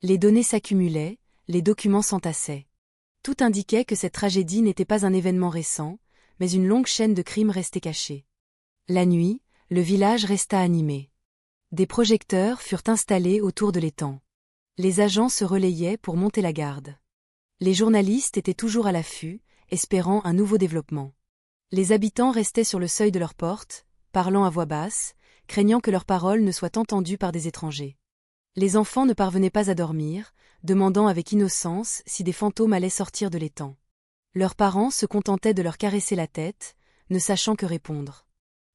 Les données s'accumulaient, les documents s'entassaient. Tout indiquait que cette tragédie n'était pas un événement récent, mais une longue chaîne de crimes restés cachés. La nuit, le village resta animé. Des projecteurs furent installés autour de l'étang. Les agents se relayaient pour monter la garde. Les journalistes étaient toujours à l'affût, espérant un nouveau développement. Les habitants restaient sur le seuil de leurs portes, parlant à voix basse, craignant que leurs paroles ne soient entendues par des étrangers. Les enfants ne parvenaient pas à dormir, demandant avec innocence si des fantômes allaient sortir de l'étang. Leurs parents se contentaient de leur caresser la tête, ne sachant que répondre.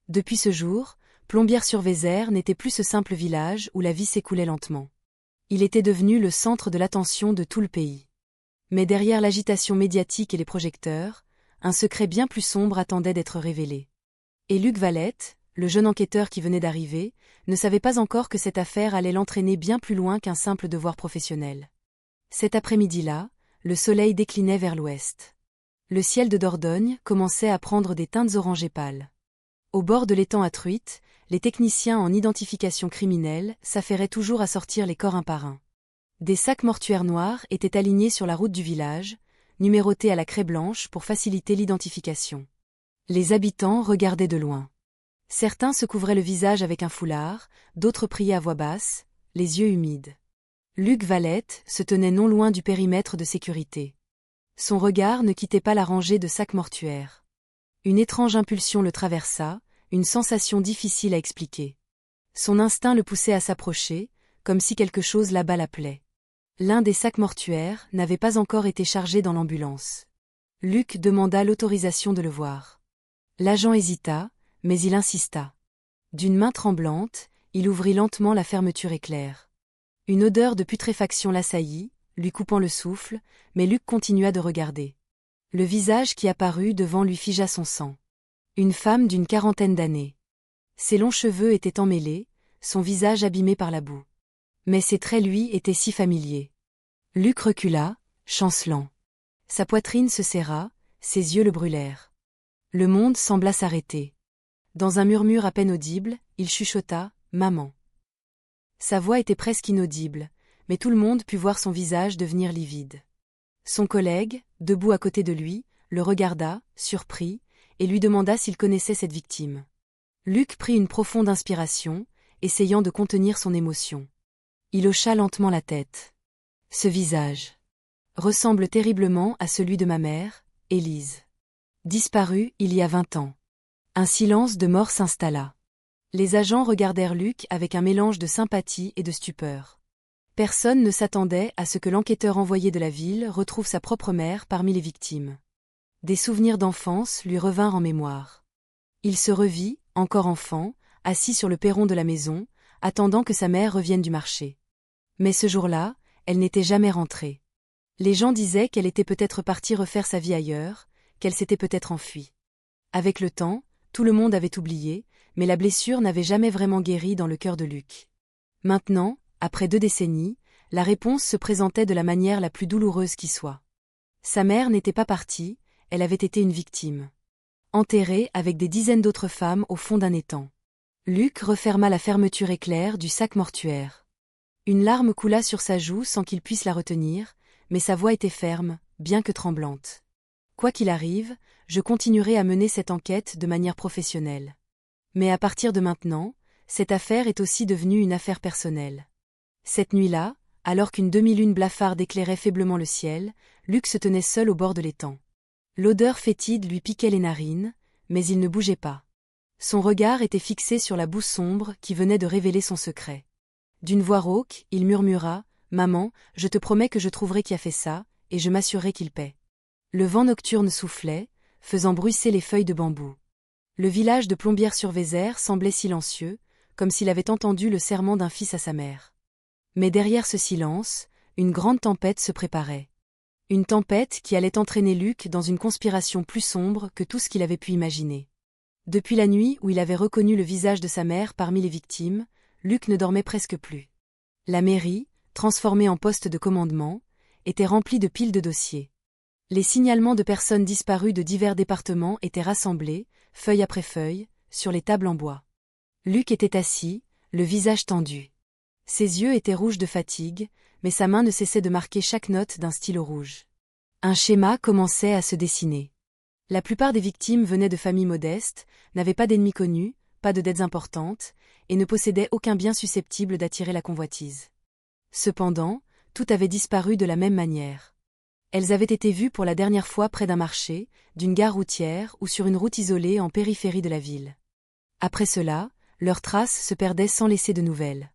Depuis ce jour, Plombières-sur-Vézère n'était plus ce simple village où la vie s'écoulait lentement. Il était devenu le centre de l'attention de tout le pays. Mais derrière l'agitation médiatique et les projecteurs, un secret bien plus sombre attendait d'être révélé. Et Luc Valette, le jeune enquêteur qui venait d'arriver, ne savait pas encore que cette affaire allait l'entraîner bien plus loin qu'un simple devoir professionnel. Cet après-midi-là, le soleil déclinait vers l'ouest. Le ciel de Dordogne commençait à prendre des teintes orangées pâles. Au bord de l'étang à truites, les techniciens en identification criminelle s'affairaient toujours à sortir les corps un par un. Des sacs mortuaires noirs étaient alignés sur la route du village, numérotés à la craie blanche pour faciliter l'identification. Les habitants regardaient de loin. Certains se couvraient le visage avec un foulard, d'autres priaient à voix basse, les yeux humides. Luc Valette se tenait non loin du périmètre de sécurité. Son regard ne quittait pas la rangée de sacs mortuaires. Une étrange impulsion le traversa, une sensation difficile à expliquer. Son instinct le poussait à s'approcher, comme si quelque chose là-bas l'appelait. L'un des sacs mortuaires n'avait pas encore été chargé dans l'ambulance. Luc demanda l'autorisation de le voir. L'agent hésita, mais il insista. D'une main tremblante, il ouvrit lentement la fermeture éclair. Une odeur de putréfaction l'assaillit, lui coupant le souffle, mais Luc continua de regarder. Le visage qui apparut devant lui figea son sang. Une femme d'une quarantaine d'années. Ses longs cheveux étaient emmêlés, son visage abîmé par la boue. Mais ses traits lui étaient si familiers. Luc recula, chancelant. Sa poitrine se serra, ses yeux le brûlèrent. Le monde sembla s'arrêter. Dans un murmure à peine audible, il chuchota « Maman ». Sa voix était presque inaudible, mais tout le monde put voir son visage devenir livide. Son collègue, debout à côté de lui, le regarda, surpris, et lui demanda s'il connaissait cette victime. Luc prit une profonde inspiration, essayant de contenir son émotion. Il hocha lentement la tête. Ce visage ressemble terriblement à celui de ma mère, Élise. Disparue il y a 20 ans. Un silence de mort s'installa. Les agents regardèrent Luc avec un mélange de sympathie et de stupeur. Personne ne s'attendait à ce que l'enquêteur envoyé de la ville retrouve sa propre mère parmi les victimes. Des souvenirs d'enfance lui revinrent en mémoire. Il se revit, encore enfant, assis sur le perron de la maison, attendant que sa mère revienne du marché. Mais ce jour-là, elle n'était jamais rentrée. Les gens disaient qu'elle était peut-être partie refaire sa vie ailleurs, qu'elle s'était peut-être enfuie. Avec le temps, tout le monde avait oublié, mais la blessure n'avait jamais vraiment guéri dans le cœur de Luc. Maintenant, après 2 décennies, la réponse se présentait de la manière la plus douloureuse qui soit. Sa mère n'était pas partie, elle avait été une victime. Enterrée avec des dizaines d'autres femmes au fond d'un étang. Luc referma la fermeture éclair du sac mortuaire. Une larme coula sur sa joue sans qu'il puisse la retenir, mais sa voix était ferme, bien que tremblante. Quoi qu'il arrive, je continuerai à mener cette enquête de manière professionnelle. Mais à partir de maintenant, cette affaire est aussi devenue une affaire personnelle. Cette nuit-là, alors qu'une demi-lune blafarde éclairait faiblement le ciel, Luc se tenait seul au bord de l'étang. L'odeur fétide lui piquait les narines, mais il ne bougeait pas. Son regard était fixé sur la boue sombre qui venait de révéler son secret. D'une voix rauque, il murmura « Maman, je te promets que je trouverai qui a fait ça, et je m'assurerai qu'il paie. » Le vent nocturne soufflait, faisant bruisser les feuilles de bambou. Le village de Plombières-sur-Vézère semblait silencieux, comme s'il avait entendu le serment d'un fils à sa mère. Mais derrière ce silence, une grande tempête se préparait. Une tempête qui allait entraîner Luc dans une conspiration plus sombre que tout ce qu'il avait pu imaginer. Depuis la nuit où il avait reconnu le visage de sa mère parmi les victimes, Luc ne dormait presque plus. La mairie, transformée en poste de commandement, était remplie de piles de dossiers. Les signalements de personnes disparues de divers départements étaient rassemblés, feuille après feuille, sur les tables en bois. Luc était assis, le visage tendu. Ses yeux étaient rouges de fatigue, mais sa main ne cessait de marquer chaque note d'un stylo rouge. Un schéma commençait à se dessiner. La plupart des victimes venaient de familles modestes, n'avaient pas d'ennemis connus, pas de dettes importantes, et ne possédaient aucun bien susceptible d'attirer la convoitise. Cependant, tout avait disparu de la même manière. Elles avaient été vues pour la dernière fois près d'un marché, d'une gare routière ou sur une route isolée en périphérie de la ville. Après cela, leurs traces se perdaient sans laisser de nouvelles.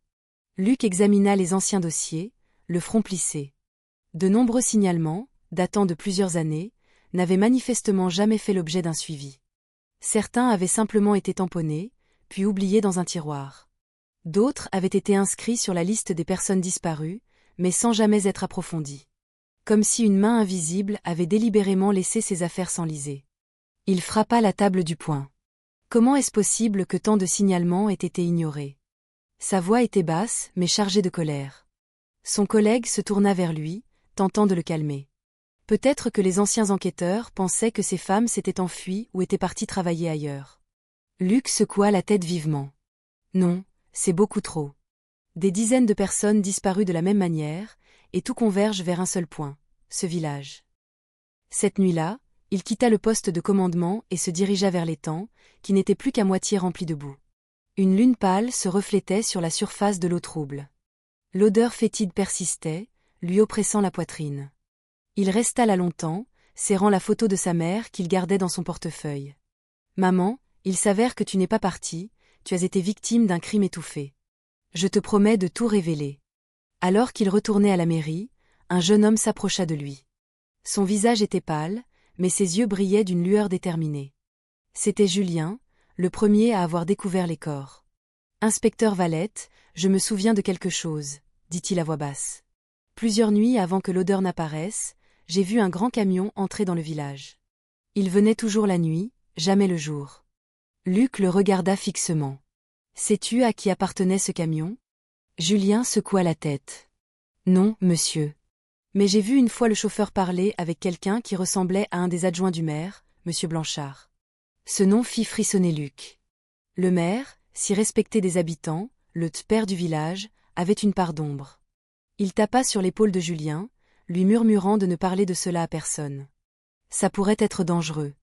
Luc examina les anciens dossiers, le front plissé. De nombreux signalements, datant de plusieurs années, n'avaient manifestement jamais fait l'objet d'un suivi. Certains avaient simplement été tamponnés, puis oubliés dans un tiroir. D'autres avaient été inscrits sur la liste des personnes disparues, mais sans jamais être approfondis. Comme si une main invisible avait délibérément laissé ses affaires s'enliser. Il frappa la table du poing. Comment est-ce possible que tant de signalements aient été ignorés? Sa voix était basse, mais chargée de colère. Son collègue se tourna vers lui, tentant de le calmer. Peut-être que les anciens enquêteurs pensaient que ces femmes s'étaient enfuies ou étaient parties travailler ailleurs. Luc secoua la tête vivement. Non, c'est beaucoup trop. Des dizaines de personnes disparues de la même manière, et tout converge vers un seul point, ce village. Cette nuit-là, il quitta le poste de commandement et se dirigea vers l'étang, qui n'était plus qu'à moitié rempli de boue. Une lune pâle se reflétait sur la surface de l'eau trouble. L'odeur fétide persistait, lui oppressant la poitrine. Il resta là longtemps, serrant la photo de sa mère qu'il gardait dans son portefeuille. « Maman, il s'avère que tu n'es pas partie, tu as été victime d'un crime étouffé. Je te promets de tout révéler. » Alors qu'il retournait à la mairie, un jeune homme s'approcha de lui. Son visage était pâle, mais ses yeux brillaient d'une lueur déterminée. C'était Julien, le premier à avoir découvert les corps. « Inspecteur Valette, je me souviens de quelque chose, » dit-il à voix basse. « Plusieurs nuits avant que l'odeur n'apparaisse, j'ai vu un grand camion entrer dans le village. Il venait toujours la nuit, jamais le jour. Luc le regarda fixement. Sais-tu à qui appartenait ce camion? Julien secoua la tête. Non, monsieur. Mais j'ai vu une fois le chauffeur parler avec quelqu'un qui ressemblait à un des adjoints du maire, monsieur Blanchard. Ce nom fit frissonner Luc. Le maire, si respecté des habitants, le père du village, avait une part d'ombre. Il tapa sur l'épaule de Julien, lui murmurant de ne parler de cela à personne. Ça pourrait être dangereux.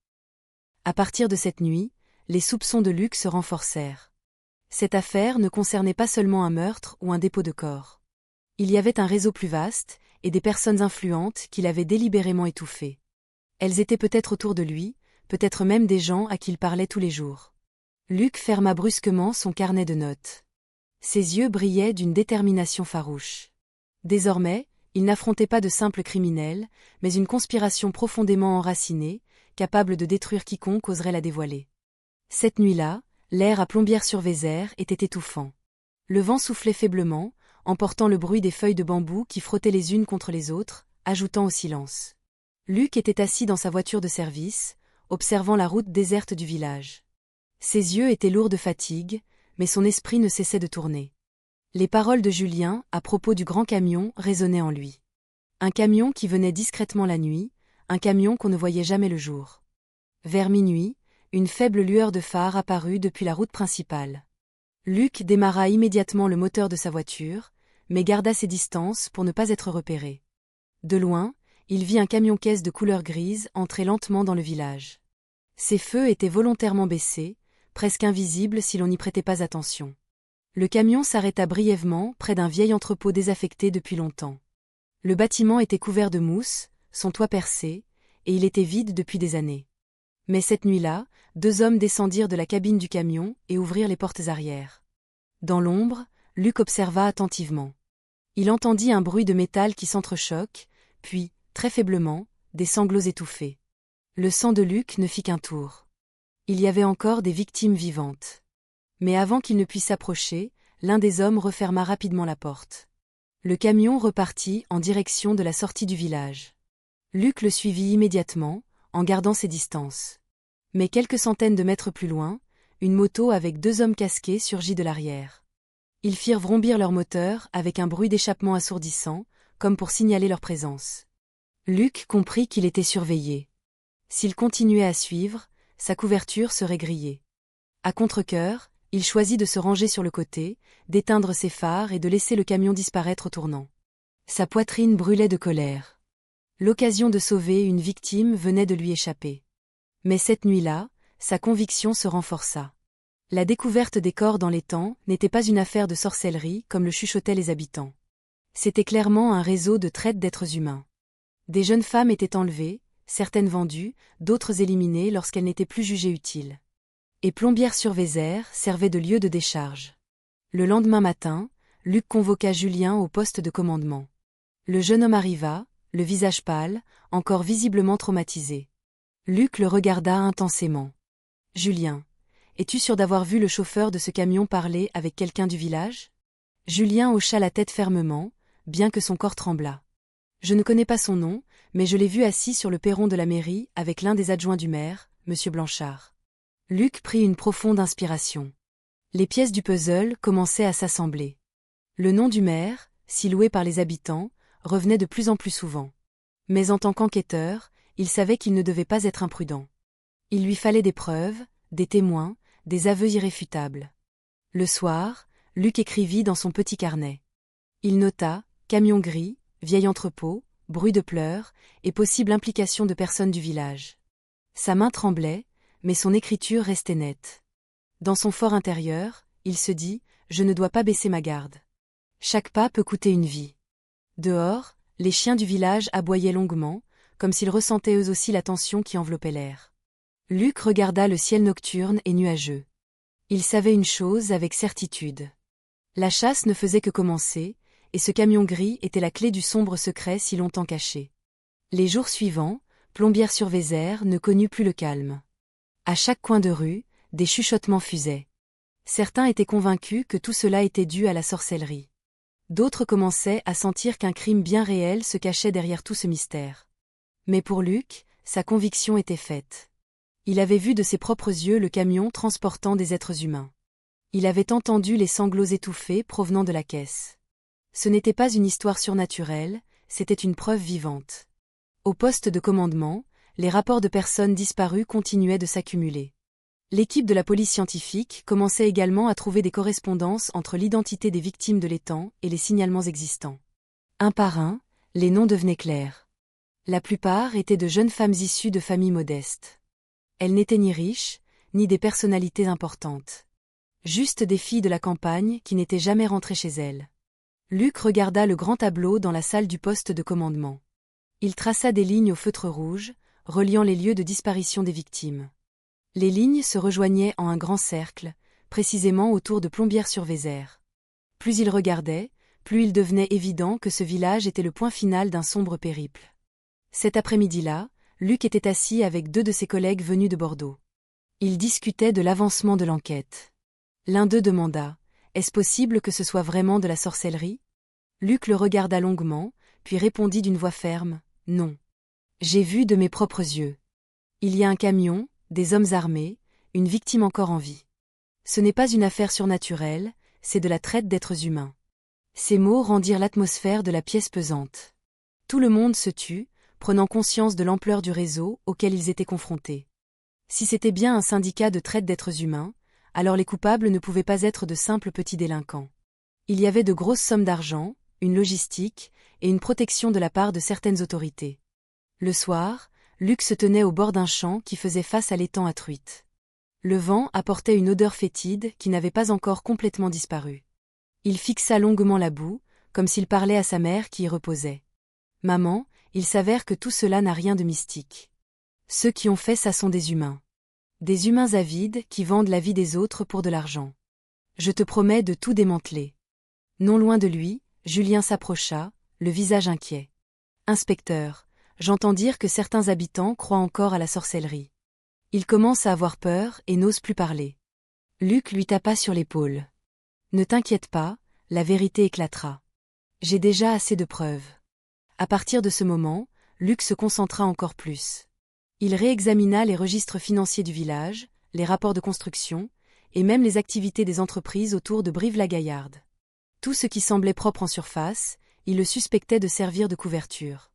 À partir de cette nuit, les soupçons de Luc se renforcèrent. Cette affaire ne concernait pas seulement un meurtre ou un dépôt de corps. Il y avait un réseau plus vaste, et des personnes influentes qui l'avaient délibérément étouffé. Elles étaient peut-être autour de lui, peut-être même des gens à qui il parlait tous les jours. Luc ferma brusquement son carnet de notes. Ses yeux brillaient d'une détermination farouche. Désormais, il n'affrontait pas de simples criminels, mais une conspiration profondément enracinée, capable de détruire quiconque oserait la dévoiler. Cette nuit-là, l'air à Plombières-sur-Vézère était étouffant. Le vent soufflait faiblement, emportant le bruit des feuilles de bambou qui frottaient les unes contre les autres, ajoutant au silence. Luc était assis dans sa voiture de service, observant la route déserte du village. Ses yeux étaient lourds de fatigue, mais son esprit ne cessait de tourner. Les paroles de Julien à propos du grand camion résonnaient en lui. Un camion qui venait discrètement la nuit, un camion qu'on ne voyait jamais le jour. Vers minuit, une faible lueur de phare apparut depuis la route principale. Luc démarra immédiatement le moteur de sa voiture, mais garda ses distances pour ne pas être repéré. De loin, il vit un camion-caisse de couleur grise entrer lentement dans le village. Ses feux étaient volontairement baissés, presque invisibles si l'on n'y prêtait pas attention. Le camion s'arrêta brièvement près d'un vieil entrepôt désaffecté depuis longtemps. Le bâtiment était couvert de mousse, son toit percé, et il était vide depuis des années. Mais cette nuit-là, 2 hommes descendirent de la cabine du camion et ouvrirent les portes arrière. Dans l'ombre, Luc observa attentivement. Il entendit un bruit de métal qui s'entrechoque, puis, très faiblement, des sanglots étouffés. Le sang de Luc ne fit qu'un tour. Il y avait encore des victimes vivantes. Mais avant qu'il ne puisse s'approcher, l'un des hommes referma rapidement la porte. Le camion repartit en direction de la sortie du village. Luc le suivit immédiatement, en gardant ses distances. Mais quelques centaines de mètres plus loin, une moto avec 2 hommes casqués surgit de l'arrière. Ils firent vrombir leur moteur avec un bruit d'échappement assourdissant, comme pour signaler leur présence. Luc comprit qu'il était surveillé. S'il continuait à suivre, sa couverture serait grillée. À contre-cœur, il choisit de se ranger sur le côté, d'éteindre ses phares et de laisser le camion disparaître au tournant. Sa poitrine brûlait de colère. L'occasion de sauver une victime venait de lui échapper. Mais cette nuit-là, sa conviction se renforça. La découverte des corps dans l'étang n'était pas une affaire de sorcellerie comme le chuchotaient les habitants. C'était clairement un réseau de traite d'êtres humains. Des jeunes femmes étaient enlevées, certaines vendues, d'autres éliminées lorsqu'elles n'étaient plus jugées utiles. Et Plombières-sur-Vézère servait de lieu de décharge. Le lendemain matin, Luc convoqua Julien au poste de commandement. Le jeune homme arriva, le visage pâle, encore visiblement traumatisé. Luc le regarda intensément. « Julien, es-tu sûr d'avoir vu le chauffeur de ce camion parler avec quelqu'un du village ?» Julien hocha la tête fermement, bien que son corps tremblât. « Je ne connais pas son nom, mais je l'ai vu assis sur le perron de la mairie avec l'un des adjoints du maire, monsieur Blanchard. » Luc prit une profonde inspiration. Les pièces du puzzle commençaient à s'assembler. Le nom du maire, si loué par les habitants, revenait de plus en plus souvent. Mais en tant qu'enquêteur, il savait qu'il ne devait pas être imprudent. Il lui fallait des preuves, des témoins, des aveux irréfutables. Le soir, Luc écrivit dans son petit carnet. Il nota « camion gris, vieil entrepôt, bruit de pleurs et possible implication de personnes du village ». Sa main tremblait, mais son écriture restait nette. Dans son fort intérieur, il se dit « je ne dois pas baisser ma garde. Chaque pas peut coûter une vie ». Dehors, les chiens du village aboyaient longuement, comme s'ils ressentaient eux aussi la tension qui enveloppait l'air. Luc regarda le ciel nocturne et nuageux. Il savait une chose avec certitude. La chasse ne faisait que commencer, et ce camion gris était la clé du sombre secret si longtemps caché. Les jours suivants, Plombières-sur-Vézère ne connut plus le calme. À chaque coin de rue, des chuchotements fusaient. Certains étaient convaincus que tout cela était dû à la sorcellerie. D'autres commençaient à sentir qu'un crime bien réel se cachait derrière tout ce mystère. Mais pour Luc, sa conviction était faite. Il avait vu de ses propres yeux le camion transportant des êtres humains. Il avait entendu les sanglots étouffés provenant de la caisse. Ce n'était pas une histoire surnaturelle, c'était une preuve vivante. Au poste de commandement, les rapports de personnes disparues continuaient de s'accumuler. L'équipe de la police scientifique commençait également à trouver des correspondances entre l'identité des victimes de l'étang et les signalements existants. Un par un, les noms devenaient clairs. La plupart étaient de jeunes femmes issues de familles modestes. Elles n'étaient ni riches, ni des personnalités importantes. Juste des filles de la campagne qui n'étaient jamais rentrées chez elles. Luc regarda le grand tableau dans la salle du poste de commandement. Il traça des lignes au feutre rouge, reliant les lieux de disparition des victimes. Les lignes se rejoignaient en un grand cercle, précisément autour de Plombières-sur-Vézère. Plus il regardait, plus il devenait évident que ce village était le point final d'un sombre périple. Cet après-midi-là, Luc était assis avec 2 de ses collègues venus de Bordeaux. Ils discutaient de l'avancement de l'enquête. L'un d'eux demanda « Est-ce possible que ce soit vraiment de la sorcellerie ?» Luc le regarda longuement, puis répondit d'une voix ferme « Non. J'ai vu de mes propres yeux. Il y a un camion, des hommes armés, une victime encore en vie. Ce n'est pas une affaire surnaturelle, c'est de la traite d'êtres humains. » Ces mots rendirent l'atmosphère de la pièce pesante. Tout le monde se tut, prenant conscience de l'ampleur du réseau auquel ils étaient confrontés. Si c'était bien un syndicat de traite d'êtres humains, alors les coupables ne pouvaient pas être de simples petits délinquants. Il y avait de grosses sommes d'argent, une logistique, et une protection de la part de certaines autorités. Le soir, Luc se tenait au bord d'un champ qui faisait face à l'étang à truites. Le vent apportait une odeur fétide qui n'avait pas encore complètement disparu. Il fixa longuement la boue, comme s'il parlait à sa mère qui y reposait. « Maman, il s'avère que tout cela n'a rien de mystique. Ceux qui ont fait ça sont des humains. Des humains avides qui vendent la vie des autres pour de l'argent. Je te promets de tout démanteler. » Non loin de lui, Julien s'approcha, le visage inquiet. « Inspecteur, j'entends dire que certains habitants croient encore à la sorcellerie. Ils commencent à avoir peur et n'osent plus parler. » Luc lui tapa sur l'épaule. « Ne t'inquiète pas, la vérité éclatera. J'ai déjà assez de preuves. » À partir de ce moment, Luc se concentra encore plus. Il réexamina les registres financiers du village, les rapports de construction, et même les activités des entreprises autour de Brive-la-Gaillarde. Tout ce qui semblait propre en surface, il le suspectait de servir de couverture.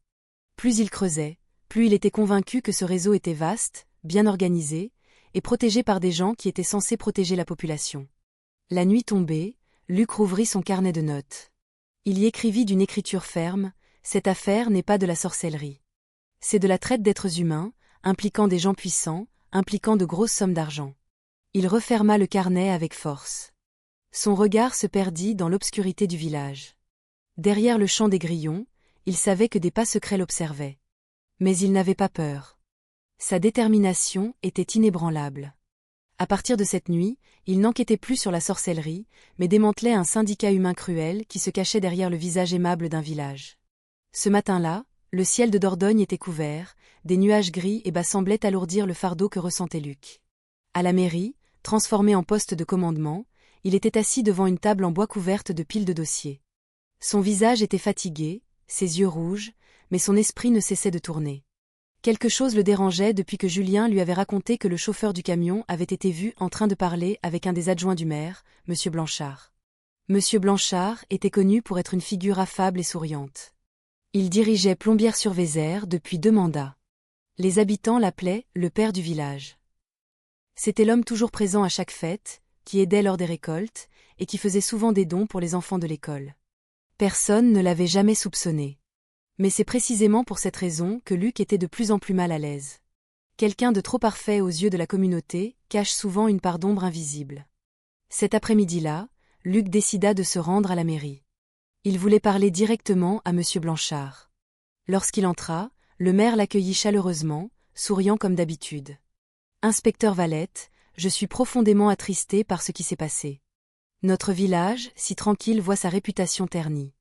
Plus il creusait, plus il était convaincu que ce réseau était vaste, bien organisé, et protégé par des gens qui étaient censés protéger la population. La nuit tombée, Luc rouvrit son carnet de notes. Il y écrivit d'une écriture ferme « Cette affaire n'est pas de la sorcellerie. C'est de la traite d'êtres humains, impliquant des gens puissants, impliquant de grosses sommes d'argent. » Il referma le carnet avec force. Son regard se perdit dans l'obscurité du village. Derrière le champ des grillons, il savait que des pas secrets l'observaient. Mais il n'avait pas peur. Sa détermination était inébranlable. À partir de cette nuit, il n'enquêtait plus sur la sorcellerie, mais démantelait un syndicat humain cruel qui se cachait derrière le visage aimable d'un village. Ce matin-là, le ciel de Dordogne était couvert, des nuages gris et bas semblaient alourdir le fardeau que ressentait Luc. À la mairie, transformé en poste de commandement, il était assis devant une table en bois couverte de piles de dossiers. Son visage était fatigué, ses yeux rouges, mais son esprit ne cessait de tourner. Quelque chose le dérangeait depuis que Julien lui avait raconté que le chauffeur du camion avait été vu en train de parler avec un des adjoints du maire, M. Blanchard. M. Blanchard était connu pour être une figure affable et souriante. Il dirigeait Plombières-sur-Vézère depuis 2 mandats. Les habitants l'appelaient le père du village. C'était l'homme toujours présent à chaque fête, qui aidait lors des récoltes, et qui faisait souvent des dons pour les enfants de l'école. Personne ne l'avait jamais soupçonné. Mais c'est précisément pour cette raison que Luc était de plus en plus mal à l'aise. Quelqu'un de trop parfait aux yeux de la communauté cache souvent une part d'ombre invisible. Cet après-midi-là, Luc décida de se rendre à la mairie. Il voulait parler directement à M. Blanchard. Lorsqu'il entra, le maire l'accueillit chaleureusement, souriant comme d'habitude. « Inspecteur Valette, je suis profondément attristé par ce qui s'est passé. Notre village, si tranquille, voit sa réputation ternie.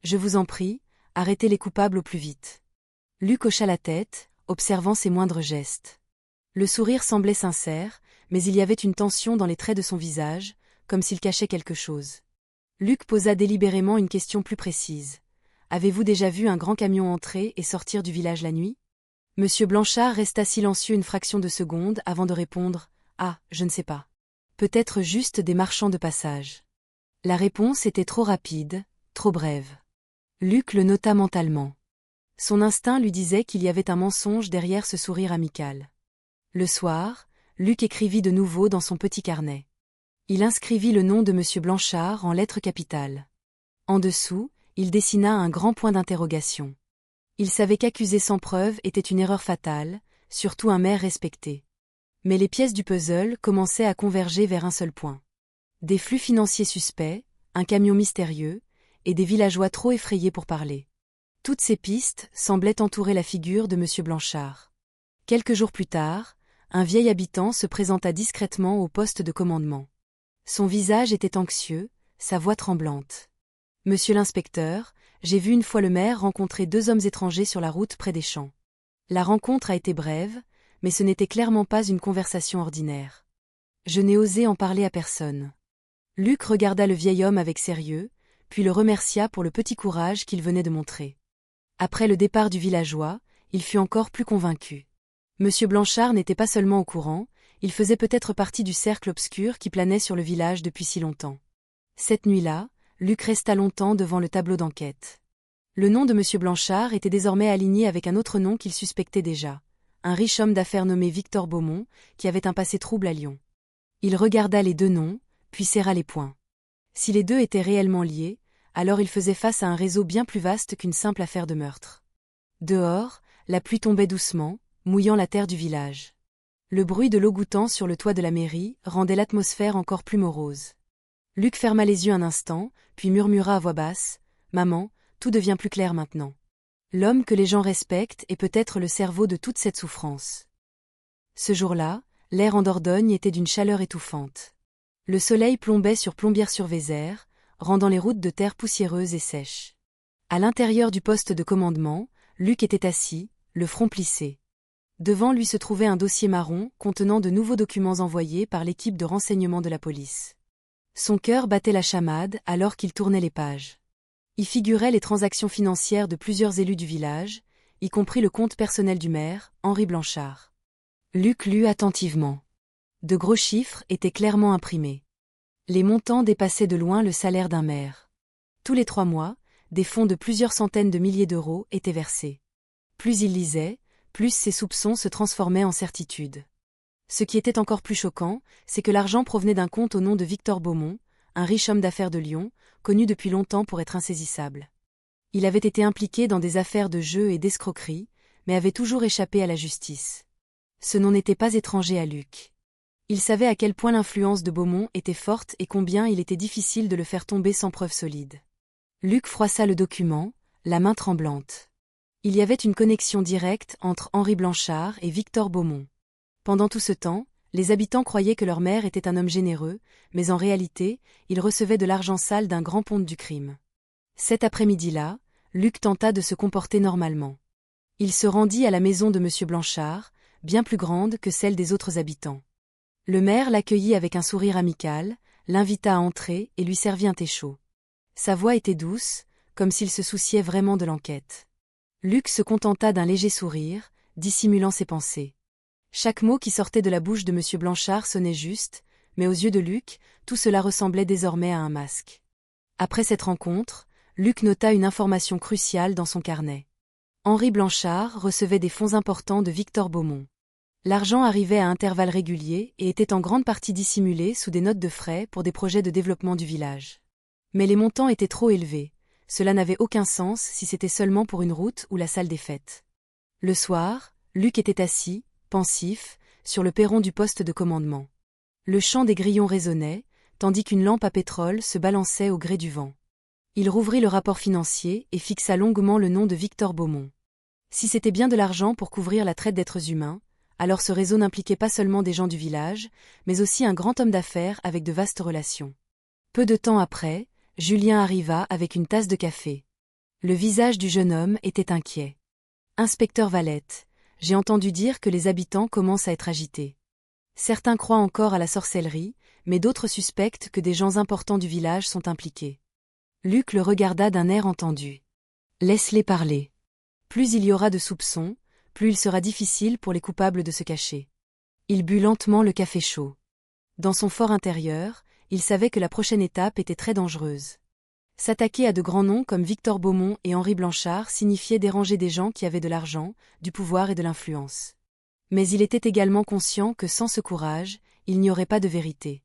Je vous en prie, arrêtez les coupables au plus vite. » Luc hocha la tête, observant ses moindres gestes. Le sourire semblait sincère, mais il y avait une tension dans les traits de son visage, comme s'il cachait quelque chose. Luc posa délibérément une question plus précise. « Avez-vous déjà vu un grand camion entrer et sortir du village la nuit ?» Monsieur Blanchard resta silencieux une fraction de seconde avant de répondre « Ah, je ne sais pas. Peut-être juste des marchands de passage. » La réponse était trop rapide, trop brève. Luc le nota mentalement. Son instinct lui disait qu'il y avait un mensonge derrière ce sourire amical. Le soir, Luc écrivit de nouveau dans son petit carnet. Il inscrivit le nom de Monsieur Blanchard en lettres capitales. En dessous, il dessina un grand point d'interrogation. Il savait qu'accuser sans preuve était une erreur fatale, surtout un maire respecté. Mais les pièces du puzzle commençaient à converger vers un seul point. Des flux financiers suspects, un camion mystérieux, et des villageois trop effrayés pour parler. Toutes ces pistes semblaient entourer la figure de Monsieur Blanchard. Quelques jours plus tard, un vieil habitant se présenta discrètement au poste de commandement. Son visage était anxieux, sa voix tremblante. « Monsieur l'inspecteur, j'ai vu une fois le maire rencontrer 2 hommes étrangers sur la route près des champs. La rencontre a été brève, mais ce n'était clairement pas une conversation ordinaire. Je n'ai osé en parler à personne. » Luc regarda le vieil homme avec sérieux, puis le remercia pour le petit courage qu'il venait de montrer. Après le départ du villageois, il fut encore plus convaincu. Monsieur Blanchard n'était pas seulement au courant, il faisait peut-être partie du cercle obscur qui planait sur le village depuis si longtemps. Cette nuit-là, Luc resta longtemps devant le tableau d'enquête. Le nom de Monsieur Blanchard était désormais aligné avec un autre nom qu'il suspectait déjà, un riche homme d'affaires nommé Victor Beaumont, qui avait un passé trouble à Lyon. Il regarda les 2 noms, puis serra les poings. Si les 2 étaient réellement liés, alors il faisait face à un réseau bien plus vaste qu'une simple affaire de meurtre. Dehors, la pluie tombait doucement, mouillant la terre du village. Le bruit de l'eau gouttant sur le toit de la mairie rendait l'atmosphère encore plus morose. Luc ferma les yeux un instant, puis murmura à voix basse « Maman, tout devient plus clair maintenant. L'homme que les gens respectent est peut-être le cerveau de toute cette souffrance. » Ce jour-là, l'air en Dordogne était d'une chaleur étouffante. Le soleil plombait sur Plombières-sur-Vézère, rendant les routes de terre poussiéreuses et sèches. À l'intérieur du poste de commandement, Luc était assis, le front plissé. Devant lui se trouvait un dossier marron contenant de nouveaux documents envoyés par l'équipe de renseignement de la police. Son cœur battait la chamade alors qu'il tournait les pages. Y figuraient les transactions financières de plusieurs élus du village, y compris le compte personnel du maire, Henri Blanchard. Luc lut attentivement. De gros chiffres étaient clairement imprimés. Les montants dépassaient de loin le salaire d'un maire. Tous les 3 mois, des fonds de plusieurs centaines de milliers d'euros étaient versés. Plus il lisait, plus ses soupçons se transformaient en certitude. Ce qui était encore plus choquant, c'est que l'argent provenait d'un compte au nom de Victor Beaumont, un riche homme d'affaires de Lyon, connu depuis longtemps pour être insaisissable. Il avait été impliqué dans des affaires de jeu et d'escroquerie, mais avait toujours échappé à la justice. Ce nom n'était pas étranger à Luc. Il savait à quel point l'influence de Beaumont était forte et combien il était difficile de le faire tomber sans preuve solide. Luc froissa le document, la main tremblante. Il y avait une connexion directe entre Henri Blanchard et Victor Beaumont. Pendant tout ce temps, les habitants croyaient que leur maire était un homme généreux, mais en réalité, il recevait de l'argent sale d'un grand ponte du crime. Cet après-midi-là, Luc tenta de se comporter normalement. Il se rendit à la maison de Monsieur Blanchard, bien plus grande que celle des autres habitants. Le maire l'accueillit avec un sourire amical, l'invita à entrer et lui servit un thé chaud. Sa voix était douce, comme s'il se souciait vraiment de l'enquête. Luc se contenta d'un léger sourire, dissimulant ses pensées. Chaque mot qui sortait de la bouche de Monsieur Blanchard sonnait juste, mais aux yeux de Luc, tout cela ressemblait désormais à un masque. Après cette rencontre, Luc nota une information cruciale dans son carnet. Henri Blanchard recevait des fonds importants de Victor Beaumont. L'argent arrivait à intervalles réguliers et était en grande partie dissimulé sous des notes de frais pour des projets de développement du village. Mais les montants étaient trop élevés, cela n'avait aucun sens si c'était seulement pour une route ou la salle des fêtes. Le soir, Luc était assis, pensif, sur le perron du poste de commandement. Le chant des grillons résonnait, tandis qu'une lampe à pétrole se balançait au gré du vent. Il rouvrit le rapport financier et fixa longuement le nom de Victor Beaumont. Si c'était bien de l'argent pour couvrir la traite d'êtres humains, alors ce réseau n'impliquait pas seulement des gens du village, mais aussi un grand homme d'affaires avec de vastes relations. Peu de temps après, Julien arriva avec une tasse de café. Le visage du jeune homme était inquiet. « Inspecteur Valette, j'ai entendu dire que les habitants commencent à être agités. Certains croient encore à la sorcellerie, mais d'autres suspectent que des gens importants du village sont impliqués. » Luc le regarda d'un air entendu. « Laisse-les parler. Plus il y aura de soupçons, plus il sera difficile pour les coupables de se cacher. Il but lentement le café chaud. Dans son fort intérieur, il savait que la prochaine étape était très dangereuse. S'attaquer à de grands noms comme Victor Beaumont et Henri Blanchard signifiait déranger des gens qui avaient de l'argent, du pouvoir et de l'influence. Mais il était également conscient que sans ce courage, il n'y aurait pas de vérité.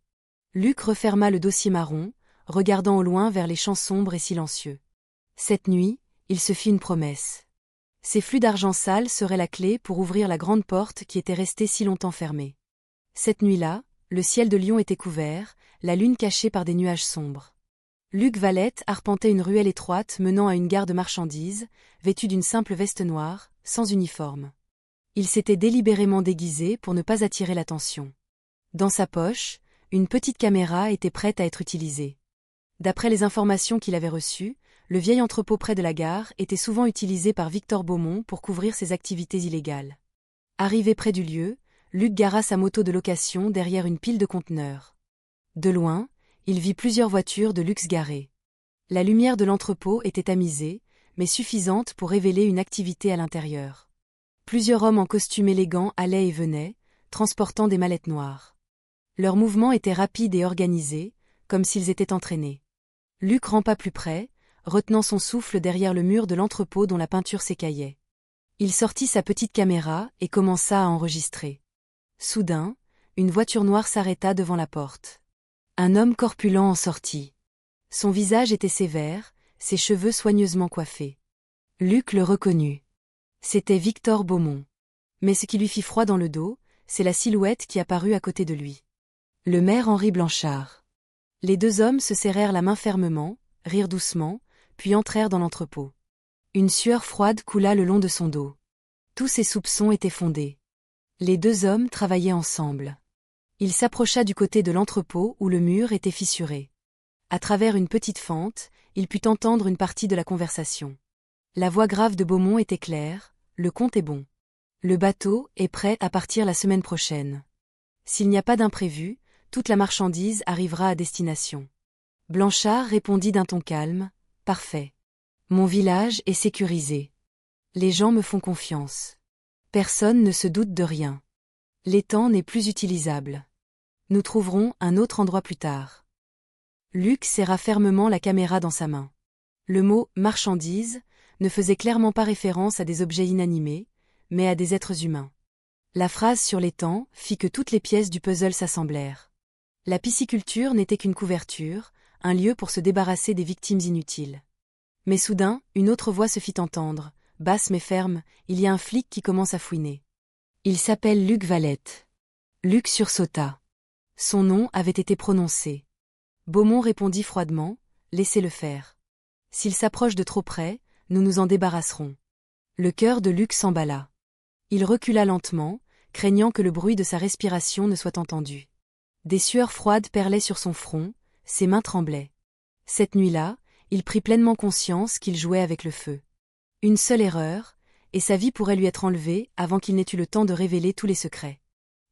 Luc referma le dossier marron, regardant au loin vers les champs sombres et silencieux. Cette nuit, il se fit une promesse. Ces flux d'argent sale seraient la clé pour ouvrir la grande porte qui était restée si longtemps fermée. Cette nuit-là, le ciel de Lyon était couvert, la lune cachée par des nuages sombres. Luc Valette arpentait une ruelle étroite menant à une gare de marchandises, vêtu d'une simple veste noire, sans uniforme. Il s'était délibérément déguisé pour ne pas attirer l'attention. Dans sa poche, une petite caméra était prête à être utilisée. D'après les informations qu'il avait reçues, le vieil entrepôt près de la gare était souvent utilisé par Victor Beaumont pour couvrir ses activités illégales. Arrivé près du lieu, Luc gara sa moto de location derrière une pile de conteneurs. De loin, il vit plusieurs voitures de luxe garées. La lumière de l'entrepôt était tamisée, mais suffisante pour révéler une activité à l'intérieur. Plusieurs hommes en costume élégant allaient et venaient, transportant des mallettes noires. Leurs mouvements étaient rapides et organisés, comme s'ils étaient entraînés. Luc rampa plus près, retenant son souffle derrière le mur de l'entrepôt dont la peinture s'écaillait. Il sortit sa petite caméra et commença à enregistrer. Soudain, une voiture noire s'arrêta devant la porte. Un homme corpulent en sortit. Son visage était sévère, ses cheveux soigneusement coiffés. Luc le reconnut. C'était Victor Beaumont. Mais ce qui lui fit froid dans le dos, c'est la silhouette qui apparut à côté de lui. Le maire Henri Blanchard. Les deux hommes se serrèrent la main fermement, rirent doucement, puis entrèrent dans l'entrepôt. Une sueur froide coula le long de son dos. Tous ses soupçons étaient fondés. Les deux hommes travaillaient ensemble. Il s'approcha du côté de l'entrepôt où le mur était fissuré. À travers une petite fente, il put entendre une partie de la conversation. La voix grave de Beaumont était claire, « Le compte est bon. Le bateau est prêt à partir la semaine prochaine. S'il n'y a pas d'imprévu, toute la marchandise arrivera à destination. » Blanchard répondit d'un ton calme, « Parfait. Mon village est sécurisé. Les gens me font confiance. Personne ne se doute de rien. L'étang n'est plus utilisable. Nous trouverons un autre endroit plus tard. » Luc serra fermement la caméra dans sa main. Le mot « marchandise » ne faisait clairement pas référence à des objets inanimés, mais à des êtres humains. La phrase sur l'étang fit que toutes les pièces du puzzle s'assemblèrent. La pisciculture n'était qu'une couverture, un lieu pour se débarrasser des victimes inutiles. Mais soudain, une autre voix se fit entendre, basse mais ferme, il y a un flic qui commence à fouiner. Il s'appelle Luc Valette. Luc sursauta. Son nom avait été prononcé. Beaumont répondit froidement, laissez-le faire. S'il s'approche de trop près, nous nous en débarrasserons. Le cœur de Luc s'emballa. Il recula lentement, craignant que le bruit de sa respiration ne soit entendu. Des sueurs froides perlaient sur son front, ses mains tremblaient. Cette nuit-là, il prit pleinement conscience qu'il jouait avec le feu. Une seule erreur, et sa vie pourrait lui être enlevée avant qu'il n'ait eu le temps de révéler tous les secrets.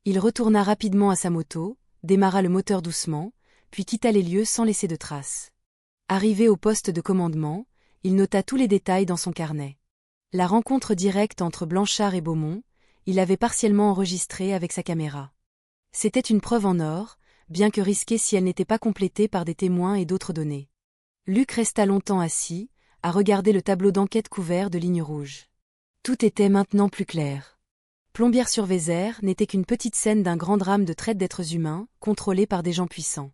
Il retourna rapidement à sa moto, démarra le moteur doucement, puis quitta les lieux sans laisser de traces. Arrivé au poste de commandement, il nota tous les détails dans son carnet. La rencontre directe entre Blanchard et Beaumont, il l'avait partiellement enregistrée avec sa caméra. C'était une preuve en or, bien que risquée si elle n'était pas complétée par des témoins et d'autres données. Luc resta longtemps assis, à regarder le tableau d'enquête couvert de lignes rouges. Tout était maintenant plus clair. Plombières-sur-Vézère n'était qu'une petite scène d'un grand drame de traite d'êtres humains, contrôlé par des gens puissants.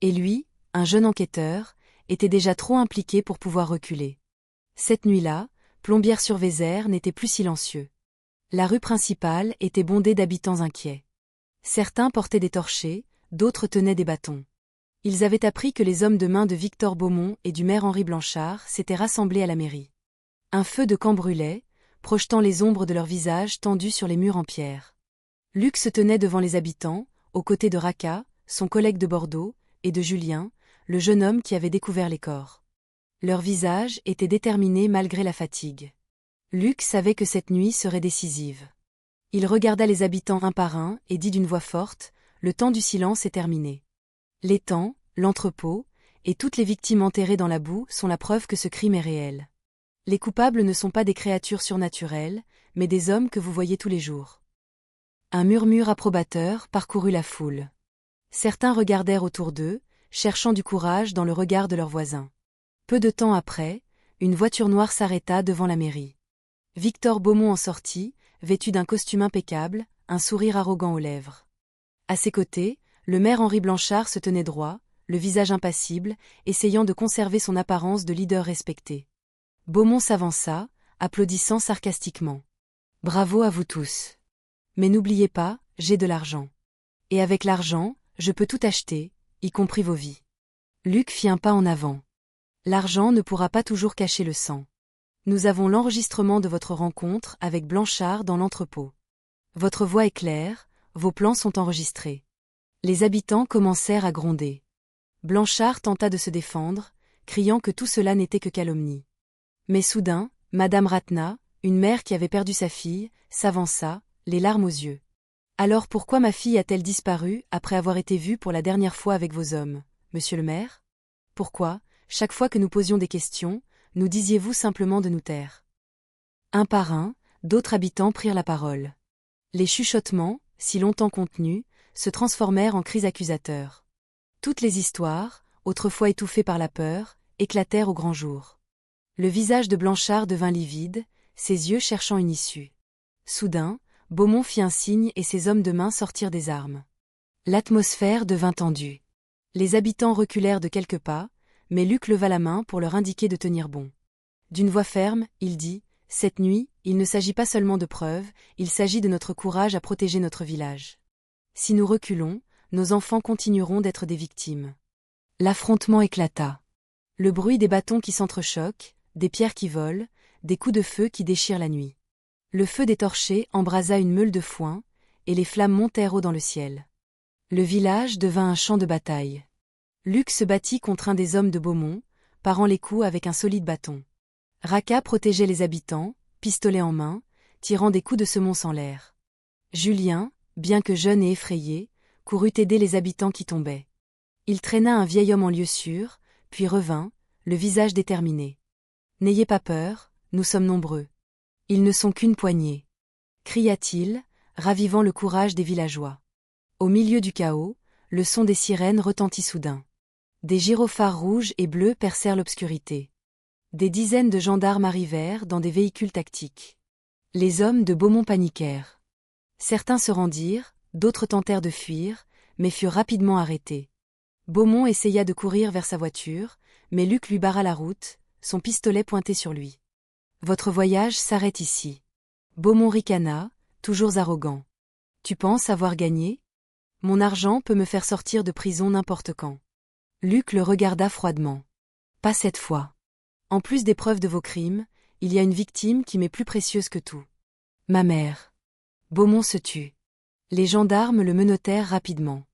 Et lui, un jeune enquêteur, était déjà trop impliqué pour pouvoir reculer. Cette nuit-là, Plombières-sur-Vézère n'était plus silencieux. La rue principale était bondée d'habitants inquiets. Certains portaient des torchers, d'autres tenaient des bâtons. Ils avaient appris que les hommes de main de Victor Beaumont et du maire Henri Blanchard s'étaient rassemblés à la mairie. Un feu de camp brûlait, projetant les ombres de leurs visages tendus sur les murs en pierre. Luc se tenait devant les habitants, aux côtés de Raka, son collègue de Bordeaux, et de Julien, le jeune homme qui avait découvert les corps. Leurs visages étaient déterminés malgré la fatigue. Luc savait que cette nuit serait décisive. Il regarda les habitants un par un et dit d'une voix forte, « Le temps du silence est terminé. L'étang, l'entrepôt, et toutes les victimes enterrées dans la boue sont la preuve que ce crime est réel. Les coupables ne sont pas des créatures surnaturelles, mais des hommes que vous voyez tous les jours. Un murmure approbateur parcourut la foule. Certains regardèrent autour d'eux, cherchant du courage dans le regard de leurs voisins. Peu de temps après, une voiture noire s'arrêta devant la mairie. Victor Beaumont en sortit, vêtu d'un costume impeccable, un sourire arrogant aux lèvres. À ses côtés, le maire Henri Blanchard se tenait droit, le visage impassible, essayant de conserver son apparence de leader respecté. Beaumont s'avança, applaudissant sarcastiquement. « Bravo à vous tous. Mais n'oubliez pas, j'ai de l'argent. Et avec l'argent, je peux tout acheter, y compris vos vies. » Luc fit un pas en avant. « L'argent ne pourra pas toujours cacher le sang. Nous avons l'enregistrement de votre rencontre avec Blanchard dans l'entrepôt. Votre voix est claire, vos plans sont enregistrés. » Les habitants commencèrent à gronder. Blanchard tenta de se défendre, criant que tout cela n'était que calomnie. Mais soudain, Madame Ratna, une mère qui avait perdu sa fille, s'avança, les larmes aux yeux. « Alors pourquoi ma fille a-t-elle disparu après avoir été vue pour la dernière fois avec vos hommes, monsieur le maire? Pourquoi, chaque fois que nous posions des questions, nous disiez-vous simplement de nous taire ?» Un par un, d'autres habitants prirent la parole. Les chuchotements, si longtemps contenus, se transformèrent en cris accusateurs. Toutes les histoires, autrefois étouffées par la peur, éclatèrent au grand jour. Le visage de Blanchard devint livide, ses yeux cherchant une issue. Soudain, Beaumont fit un signe et ses hommes de main sortirent des armes. L'atmosphère devint tendue. Les habitants reculèrent de quelques pas, mais Luc leva la main pour leur indiquer de tenir bon. D'une voix ferme, il dit « Cette nuit, il ne s'agit pas seulement de preuves, il s'agit de notre courage à protéger notre village. Si nous reculons, nos enfants continueront d'être des victimes. » L'affrontement éclata. Le bruit des bâtons qui s'entrechoquent, des pierres qui volent, des coups de feu qui déchirent la nuit. Le feu des torchers embrasa une meule de foin, et les flammes montèrent haut dans le ciel. Le village devint un champ de bataille. Luc se battit contre un des hommes de Beaumont, parant les coups avec un solide bâton. Raka protégeait les habitants, pistolet en main, tirant des coups de semonce en l'air. Julien, bien que jeune et effrayé, courut aider les habitants qui tombaient. Il traîna un vieil homme en lieu sûr, puis revint, le visage déterminé. « N'ayez pas peur, nous sommes nombreux. Ils ne sont qu'une poignée. » cria-t-il, ravivant le courage des villageois. Au milieu du chaos, le son des sirènes retentit soudain. Des gyrophares rouges et bleus percèrent l'obscurité. Des dizaines de gendarmes arrivèrent dans des véhicules tactiques. Les hommes de Beaumont paniquèrent. Certains se rendirent, d'autres tentèrent de fuir, mais furent rapidement arrêtés. Beaumont essaya de courir vers sa voiture, mais Luc lui barra la route, son pistolet pointé sur lui. « Votre voyage s'arrête ici. » Beaumont ricana, toujours arrogant. « Tu penses avoir gagné? Mon argent peut me faire sortir de prison n'importe quand. » Luc le regarda froidement. « Pas cette fois. En plus des preuves de vos crimes, il y a une victime qui m'est plus précieuse que tout. Ma mère. » Beaumont se tut. Les gendarmes le menottèrent rapidement.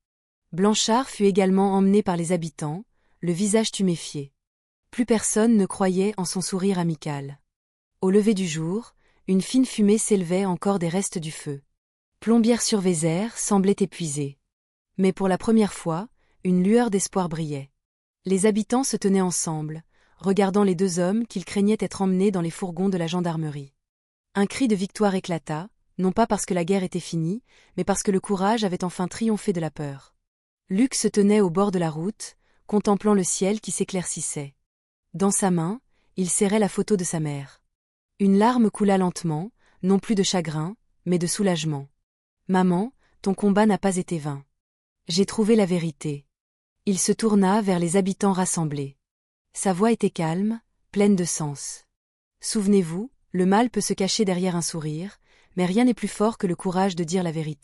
Blanchard fut également emmené par les habitants, le visage tuméfié. Plus personne ne croyait en son sourire amical. Au lever du jour, une fine fumée s'élevait encore des restes du feu. Plombières-sur-Vézère semblait épuisée. Mais pour la première fois, une lueur d'espoir brillait. Les habitants se tenaient ensemble, regardant les deux hommes qu'ils craignaient être emmenés dans les fourgons de la gendarmerie. Un cri de victoire éclata, non pas parce que la guerre était finie, mais parce que le courage avait enfin triomphé de la peur. Luc se tenait au bord de la route, contemplant le ciel qui s'éclaircissait. Dans sa main, il serrait la photo de sa mère. Une larme coula lentement, non plus de chagrin, mais de soulagement. « Maman, ton combat n'a pas été vain. J'ai trouvé la vérité. » Il se tourna vers les habitants rassemblés. Sa voix était calme, pleine de sens. « Souvenez-vous, le mal peut se cacher derrière un sourire, mais rien n'est plus fort que le courage de dire la vérité. »